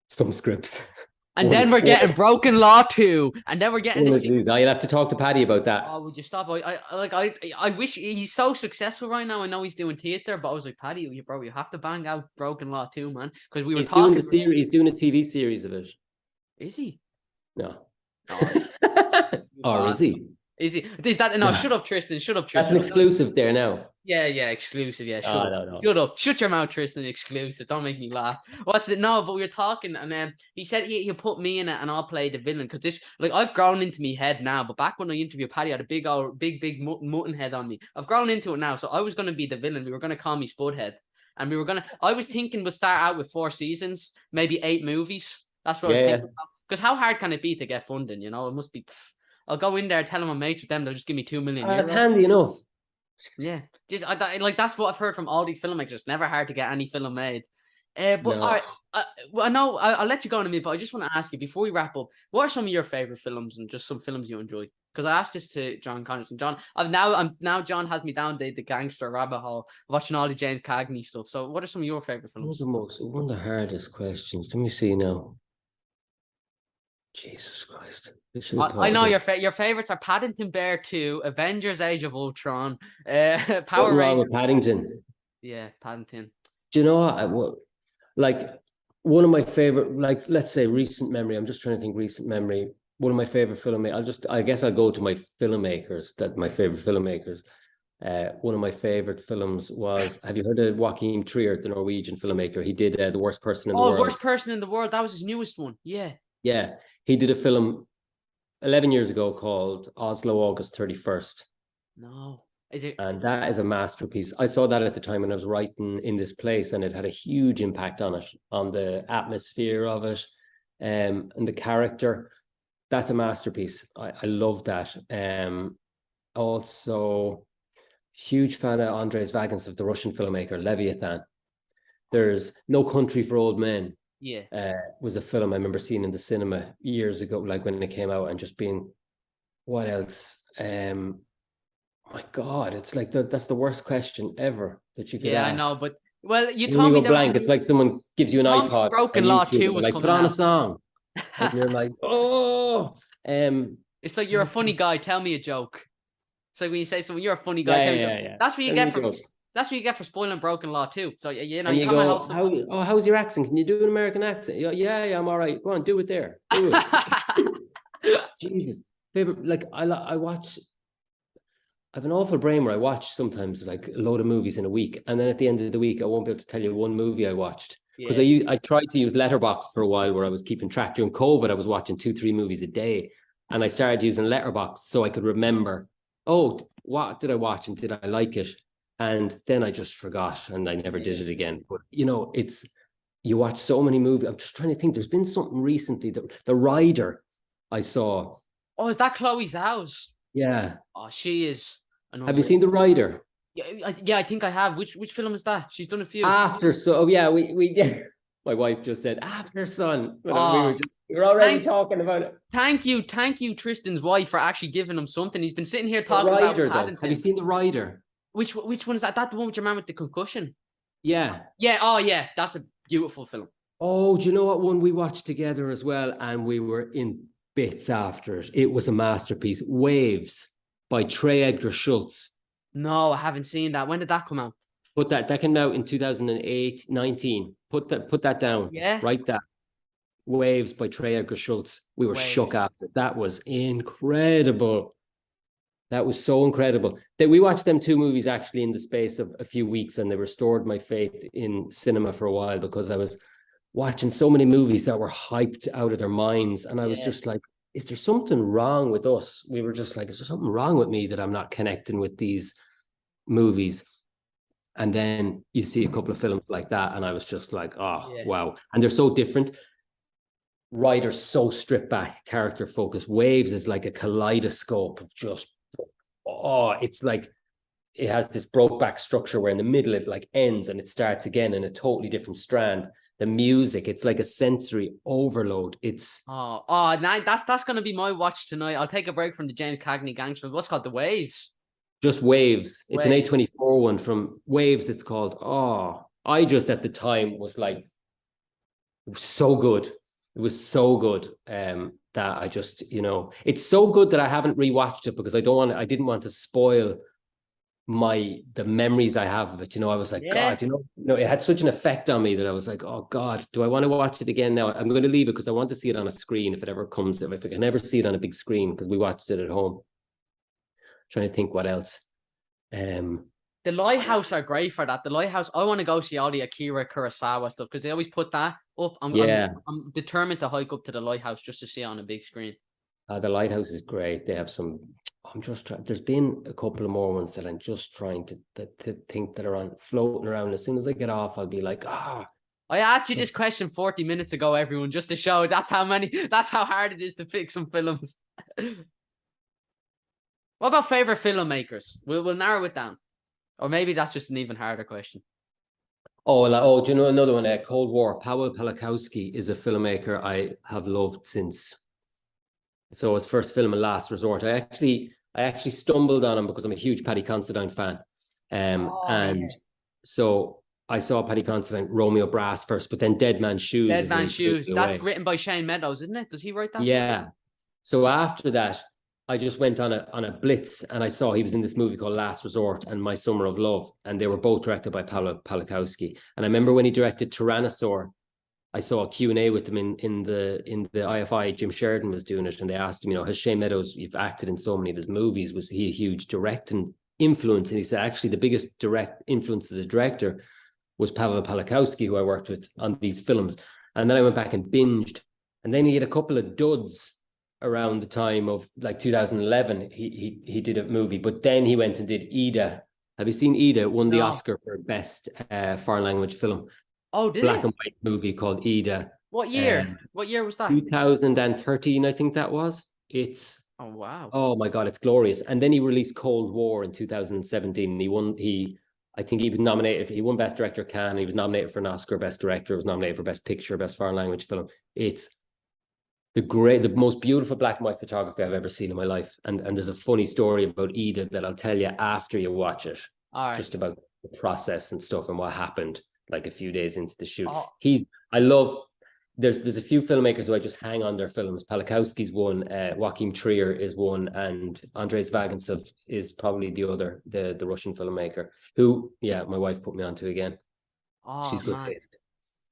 some scripts. And then we're getting Broken Law 2, and then we're getting I'll have to talk to Paddy about that. Oh, would you stop? I wish he's so successful right now. I know he's doing theater, but I was like, Paddy, you have to bang out Broken Law 2, man, because we were talking. He's doing a TV series of it. Is he? No. Or is he? Is he? Is that no? Shut up, Tristan. Shut up, Tristan. That's an exclusive there now. Yeah, exclusive. Yeah, shut up. No. Shut up. Shut your mouth, Tristan. Exclusive. Don't make me laugh. What's it? No, but we were talking, and then he said he'll put me in it, and I'll play the villain, because this, like, I've grown into me head now. But back when I interviewed Paddy, I had a big mutton head on me. I've grown into it now, so I was going to be the villain. We were going to call me Spudhead, and I was thinking we'll start out with 4 seasons, maybe 8 movies. That's what I was thinking. Because how hard can it be to get funding? You know, it must be. I'll go in there, tell them I'm mates with them. They'll just give me 2 million. That's handy enough. Yeah, that's what I've heard from all these filmmakers. It's never hard to get any film made. But no. All right, I know I'll let you go in a minute, but I just want to ask you before we wrap up, what are some of your favorite films and just some films you enjoy? Because I asked this to John Connors, and John, John has me down the gangster rabbit hole, watching all the James Cagney stuff. So, what are some of your favorite films? One of the hardest questions. Let me see now. Jesus Christ. I know your favorites are Paddington Bear 2, Avengers Age of Ultron, Power Rangers. Paddington. Yeah, Paddington. Do you know like one of my favorite, like, let's say recent memory, I'm just trying to think recent memory, one of my favorite filmmakers, I guess I'll go to my filmmakers, my favorite filmmakers. One of my favorite films was, have you heard of Joachim Trier, the Norwegian filmmaker? He did The Worst Person in the World. Oh, Worst Person in the World. That was his newest one. Yeah. Yeah, he did a film 11 years ago called Oslo, August 31st. No, is it? And that is a masterpiece. I saw that at the time when I was writing In This Place, and it had a huge impact on it, on the atmosphere of it, and the character. That's a masterpiece. I love that. Also, Huge fan of Andrzej Vagantsev, the Russian filmmaker, Leviathan. There's No Country for Old Men. Yeah. Was a film I remember seeing in the cinema years ago, like when it came out, and just being, what else? Oh my God, it's like that's the worst question ever that you could Yeah, I ask. know, but well, you When told you me go there was a blank, it's new like someone gives you an iPod Broken on Law YouTube, 2 and was like, put coming on a out. song. And you're like, oh, It's like, you're a funny guy, tell me a joke. So when you say someone, you're a funny guy, yeah, tell me a joke. yeah. That's what you Tell me get a for joke. that's what you get for spoiling Broken Law 2. So you know, And you you got my go, hopes up. how's your accent? Can you do an American accent? Yeah, I'm all right. Go on, do it there. Do it. Jesus. Favorite, like I watch, I have an awful brain where I watch sometimes like a load of movies in a week, and then at the end of the week I won't be able to tell you one movie I watched, because I tried to use Letterboxd for a while, where I was keeping track. During COVID I was watching 2-3 movies a day, and I started using Letterboxd so I could remember, oh, what did I watch and did I like it? And then I just forgot and I never did it again. But you know, you watch so many movies. I'm just trying to think. There's been something recently. The Rider I saw. Oh, is that Chloe Zhao's? Yeah. Oh, she is an Have you seen The Rider? Yeah, I think I have. Which film is that? She's done a few. After Sun. Oh yeah, we did. My wife just said After Sun. We were already talking about it. Thank you, Tristan's wife, for actually giving him something. He's been sitting here The talking Rider, about Paddington. though. Have you seen The Rider? Which one is that? That the one with your man with the concussion? Yeah. Yeah. Oh yeah, that's a beautiful film. Oh, do you know what one we watched together as well? And we were in bits after it. It was a masterpiece. Waves by Trey Edgar Schultz. No, I haven't seen that. When did that come out? Put that came out in 2008, 19. Put that down. Yeah. Write that. Waves by Trey Edgar Schultz. We were shook after it. That was incredible. That was so incredible. We watched them 2 movies actually in the space of a few weeks, and they restored my faith in cinema for a while, because I was watching so many movies that were hyped out of their minds. And I was just like, is there something wrong with us? We were just like, is there something wrong with me that I'm not connecting with these movies? And then you see a couple of films like that, and I was just like, oh, wow. And they're so different. Rider's so stripped back, character focused. Waves is like a kaleidoscope of just, it's like, it has this broke back structure where in the middle it like ends and it starts again in a totally different strand. The music, it's like a sensory overload. It's that's gonna be my watch tonight. I'll take a break from the James Cagney gangster. What's called The Waves? Just Waves. It's an A24 one from Waves. It's called. I just at the time was like, it was so good. It was so good that I just, you know, it's so good that I haven't rewatched it, because I didn't want to spoil the memories I have of it. You know, I was like, God, you know, it had such an effect on me that I was like, oh God, do I want to watch it again now? I'm going to leave it because I want to see it on a screen if it ever comes. If I can ever see it on a big screen, because we watched it at home. Trying to think what else. The Lighthouse are great for that. The Lighthouse, I want to go see all the Akira Kurosawa stuff, because they always put that up. I'm determined to hike up to the Lighthouse just to see it on a big screen. The Lighthouse is great. They have some. I'm just trying. There's been a couple of more ones that I'm just trying to think that are floating around. As soon as I get off, I'll be like, I asked you this question 40 minutes ago, everyone, just to show that's how hard it is to pick some films. What about favorite filmmakers? We'll narrow it down. Or maybe that's just an even harder question. Do you know another one? Cold War. Paweł Pawlikowski is a filmmaker I have loved since. So his first film, A Last Resort. I actually stumbled on him because I'm a huge Paddy Considine fan. So I saw Paddy Considine, Romeo Brass first, but then Dead Man's Shoes. Dead Man's Shoes. That's written by Shane Meadows, isn't it? Does he write that? Yeah. So after that, I just went on a blitz, and I saw he was in this movie called Last Resort and My Summer of Love, and they were both directed by Paweł Pawlikowski. And I remember when he directed Tyrannosaur, I saw a Q&A with him in the IFI. Jim Sheridan was doing it, and they asked him, you know, has Shane Meadows, you've acted in so many of his movies, was he a huge directing influence? And he said, actually, the biggest direct influence as a director was Paweł Pawlikowski, who I worked with on these films. And then I went back and binged, and then he had a couple of duds around the time of like 2011. He did a movie, but then he went and did Ida. Have you seen Ida? It won the Oscar for best foreign language film. Oh, did Black and white movie called Ida. What year? What year was that? 2013, I think that was. It's Oh wow. Oh my God, it's glorious. And then he released Cold War in 2017. I think he was nominated, he won Best Director at Cannes. He was nominated for an Oscar, Best Director, was nominated for Best Picture, Best Foreign Language Film. It's the most beautiful black and white photography I've ever seen in my life. And there's a funny story about Ida that I'll tell you after you watch it, All right. just about the process and stuff and what happened like a few days into the shoot. Oh. I love, there's a few filmmakers who I just hang on their films. Palakowski's one, Joachim Trier is one, and Andrzej Zwagensev is probably the other, the Russian filmmaker who, yeah, my wife put me onto again. She's good taste.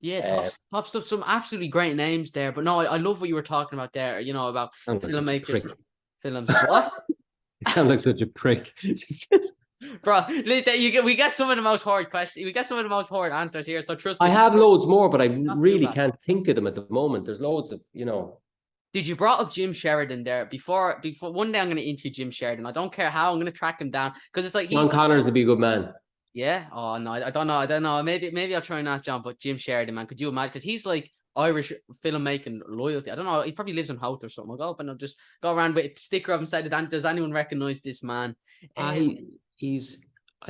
Yeah, top stuff. Some absolutely great names there. But no, I love what you were talking about there, you know, about filmmakers, films. What? You sound like such a prick. Bro, we get some of the most hard questions. We get some of the most hard answers here. So trust me. I have loads more, but I really can't think of them at the moment. There's loads of, you know. Dude, you brought up Jim Sheridan there. Before one day I'm going to interview Jim Sheridan. I don't care how, I'm going to track him down because it's like John Connors would be a good man. Yeah. Oh no, I don't know. Maybe I'll try and ask John, but Jim Sheridan, man, could you imagine? Because he's like Irish filmmaking loyalty. I don't know. He probably lives in Howth or something. I'll go up and I'll just go around with a sticker up and say, does anyone recognize this man? I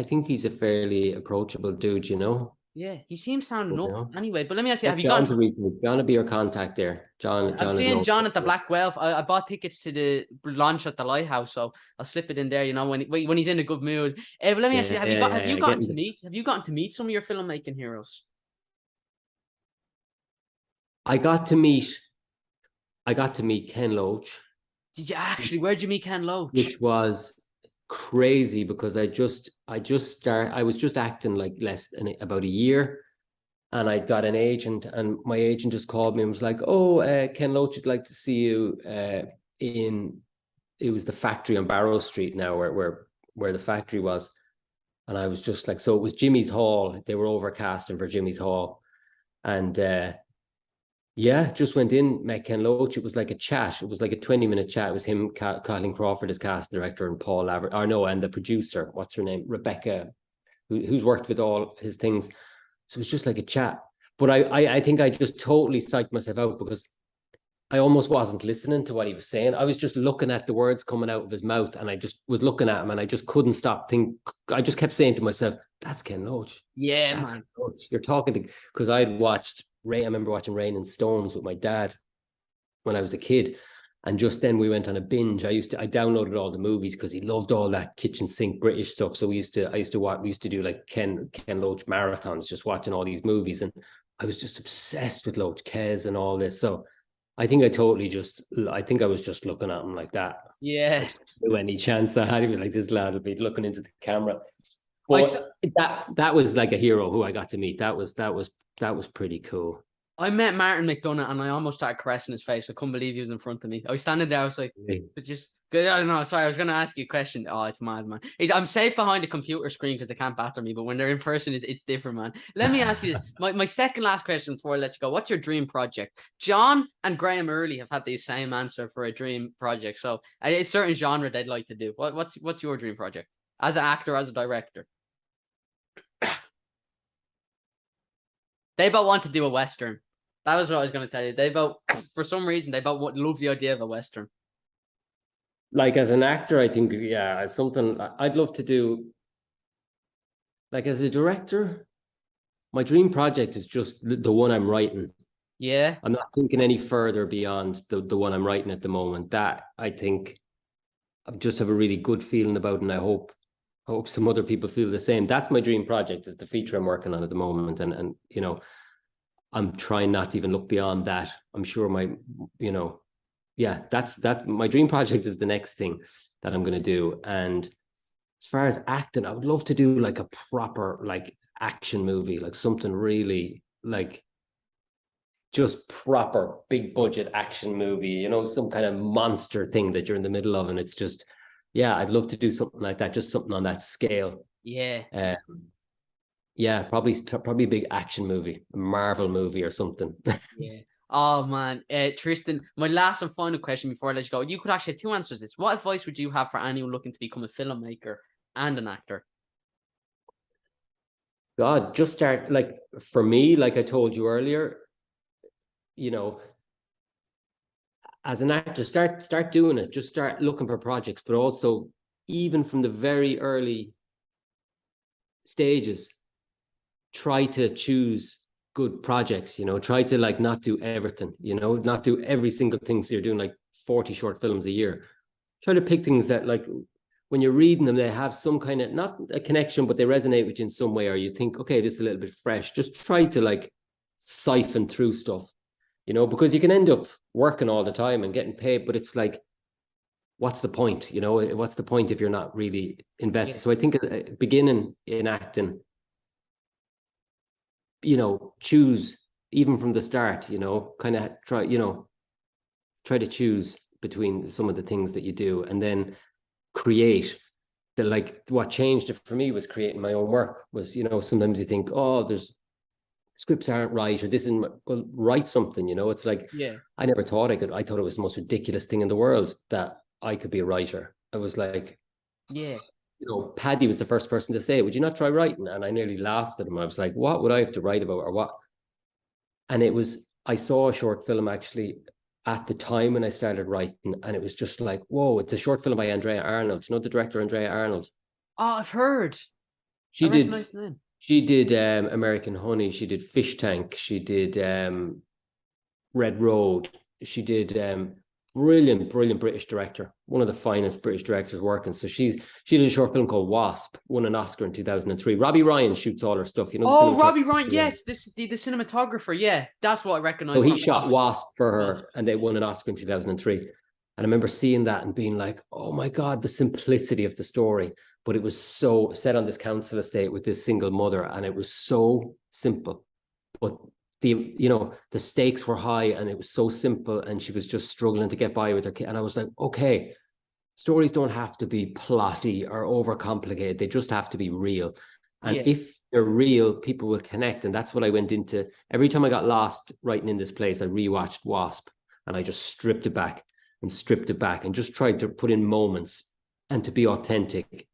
think he's a fairly approachable dude, you know. Yeah, he seems sounding up anyway. But let me ask you, have you John gone? John will be your contact there. John. I'm seeing John at the Black Whale. I bought tickets to the launch at the Lighthouse, so I'll slip it in there. You know, when he's in a good mood. But let me ask you, have you gotten to meet some of your filmmaking heroes? I got to meet Ken Loach. Did you actually? Where'd you meet Ken Loach? Which was crazy because I was just acting like less than about a year, and I got an agent, and my agent just called me and was like, "Oh, Ken Loach would like to see you it was the factory on Barrow Street now, where the factory was." And I was just like, so it was Jimmy's Hall. They were overcasting for Jimmy's Hall, and yeah, just went in, met Ken Loach. It was like a chat. It was like a 20-minute chat. It was him, Colin Crawford as casting director, and Paul Laver, and the producer, what's her name? Rebecca, who's worked with all his things. So it was just like a chat. But I think I just totally psyched myself out because I almost wasn't listening to what he was saying. I was just looking at the words coming out of his mouth, and I just was looking at him, and I just couldn't stop thinking. I just kept saying to myself, "That's Ken Loach." Yeah, that's man. Ken Loach. You're talking to, because I'd watched I remember watching Rain and Stones with my dad when I was a kid, and just then we went on a binge. I downloaded all the movies because he loved all that kitchen sink British stuff. So we used to do like Ken Loach marathons, just watching all these movies, and I was just obsessed with Loach, Kes, and all this. So I think I was just looking at him like that. Yeah. I just knew any chance I had, he was like, this lad would be looking into the camera. But that was like a hero who I got to meet. That was pretty cool. I met Martin McDonagh and I almost started caressing his face. I couldn't believe he was in front of me. I was standing there. I was like, just I don't know. Sorry, I was going to ask you a question. Oh, it's mad, man. I'm safe behind a computer screen because they can't batter me. But when they're in person, it's different, man. Let me ask you this. My second last question before I let you go. What's your dream project? John and Graham Early have had the same answer for a dream project. So it's a certain genre they'd like to do. What's your dream project? As an actor, as a director? They both want to do a Western. That was what I was going to tell you. For some reason, they both love the idea of a Western. Like as an actor, I think, yeah, something I'd love to do. Like as a director, my dream project is just the one I'm writing. Yeah. I'm not thinking any further beyond the one I'm writing at the moment. That I think I just have a really good feeling about, and I hope some other people feel the same. That's my dream project, is the feature I'm working on at the moment. And you know, I'm trying not to even look beyond that. I'm sure my dream project is the next thing that I'm going to do. And as far as acting, I would love to do like a proper like action movie, like something really like just proper big budget action movie, you know, some kind of monster thing that you're in the middle of. And it's just, yeah, I'd love to do something like that, just something on that scale. Yeah. Yeah, probably a big action movie, a Marvel movie or something. Yeah. Oh man, Tristan, my last and final question before I let you go. You could actually have two answers to this. What advice would you have for anyone looking to become a filmmaker and an actor? God, just start, like for me, like I told you earlier, you know, as an actor, start doing it. Just start looking for projects, but also even from the very early stages, try to choose good projects, you know, try to like not do everything, you know, not do every single thing. So you're doing like 40 short films a year. Try to pick things that like when you're reading them, they have some kind of, not a connection, but they resonate with you in some way, or you think, okay, this is a little bit fresh. Just try to like siphon through stuff, you know, because you can end up working all the time and getting paid, but it's like, what's the point? You know, what's the point if you're not really invested? Yeah. So I think beginning in acting, you know, choose even from the start, you know, kind of try, you know, try to choose between some of the things that you do, and then create. The like what changed it for me was creating my own work. Was, you know, sometimes you think, oh, there's scripts aren't right, or this isn't, well, write something, you know. It's like, Yeah. I never thought I could. I thought it was the most ridiculous thing in the world that I could be a writer. I was like, Yeah. you know, Paddy was the first person to say, would you not try writing? And I nearly laughed at him. I was like, what would I have to write about, or what? And it was, I saw a short film actually at the time when I started writing, and it was just like, whoa, it's a short film by Andrea Arnold. You know the director Andrea Arnold? Oh, I've heard. I She recognize did the name. she did American Honey, she did Fish Tank, she did Red Road, she did brilliant British director, one of the finest British directors working. So she did a short film called Wasp, won an Oscar in 2003. Robbie Ryan shoots all her stuff, you know, the Oh, cinematographer. Robbie Ryan. Yes, this the cinematographer. Yeah, that's what I recognize So he from shot Wasp. Wasp for Wasp. her, and they won an Oscar in 2003. And I remember seeing that and being like, oh my God, the simplicity of the story. But it was so set on this council estate with this single mother, and it was so simple. But the, you know, the stakes were high, and it was so simple, and she was just struggling to get by with her kid. And I was like, okay, stories don't have to be plotty or overcomplicated. They just have to be real. And Yeah. if they're real, people will connect. And that's what I went into. Every time I got lost writing in this place, I rewatched Wasp, and I just stripped it back and stripped it back and just tried to put in moments and to be authentic.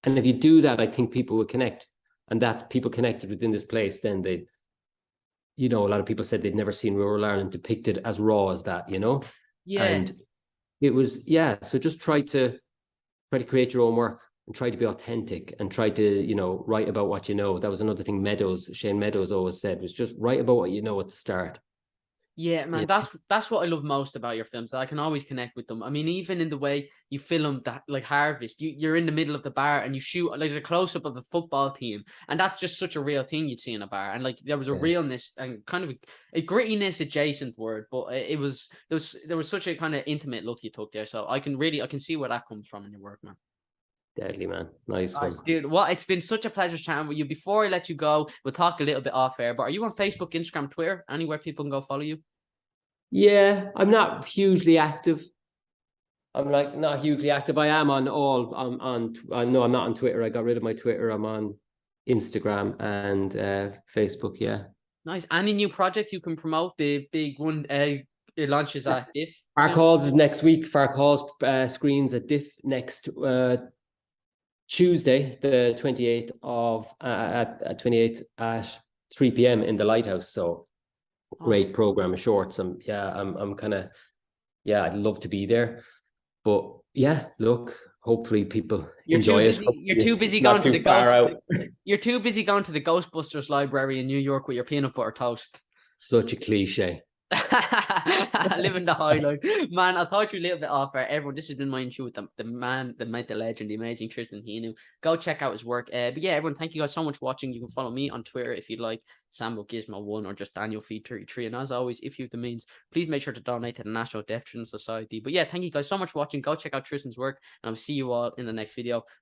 And if you do that, I think people will connect. And that's people connected within this place. Then they, you know, a lot of people said they'd never seen rural Ireland depicted as raw as that, you know? Yeah. And it was, yeah. So just try to create your own work and try to be authentic and try to, you know, write about what you know. That was another thing Shane Meadows always said, was just write about what you know at the start. Yeah, man, Yeah. that's what I love most about your films. I can always connect with them. I mean, even in the way you film that, like Harvest, you're in the middle of the bar and you shoot like a close up of the football team, and that's just such a real thing you'd see in a bar. And like there was a realness and kind of a grittiness adjacent word, but there was such a kind of intimate look you took there. So I can see where that comes from in your work, man. Deadly, man. Nice one. Dude, it's been such a pleasure chatting with you. Before I let you go, we'll talk a little bit off air. But are you on Facebook, Instagram, Twitter, anywhere people can go follow you? Yeah, I'm not hugely active. I'm like not hugely active. I am on all. No, I'm not on Twitter. I got rid of my Twitter. I'm on Instagram and Facebook. Yeah. Nice. Any new projects you can promote? The big one it launches at DIFF. Far Calls is next week. Far Calls screens at DIFF next Tuesday, the 28th of at 28th at 3 p.m. in the Lighthouse. So great program of shorts. I'm kind of, yeah, I'd love to be there. But yeah, look, hopefully people enjoy it. You're too busy Not going to too the far out. You're too busy going to the Ghostbusters library in New York with your peanut butter toast. Such a cliche. Living the high life, man. I thought you a little bit off air. Everyone, this has been my interview with the man, the myth, the legend, the amazing Tristan Heanue. Go check out his work. But yeah, everyone, thank you guys so much for watching. You can follow me on Twitter if you'd like, Sambo Gizmo1 or just Daniel Feed 33. And as always, if you have the means, please make sure to donate to the National Deaf Children's Society. But yeah, thank you guys so much for watching. Go check out Tristan's work, and I'll see you all in the next video.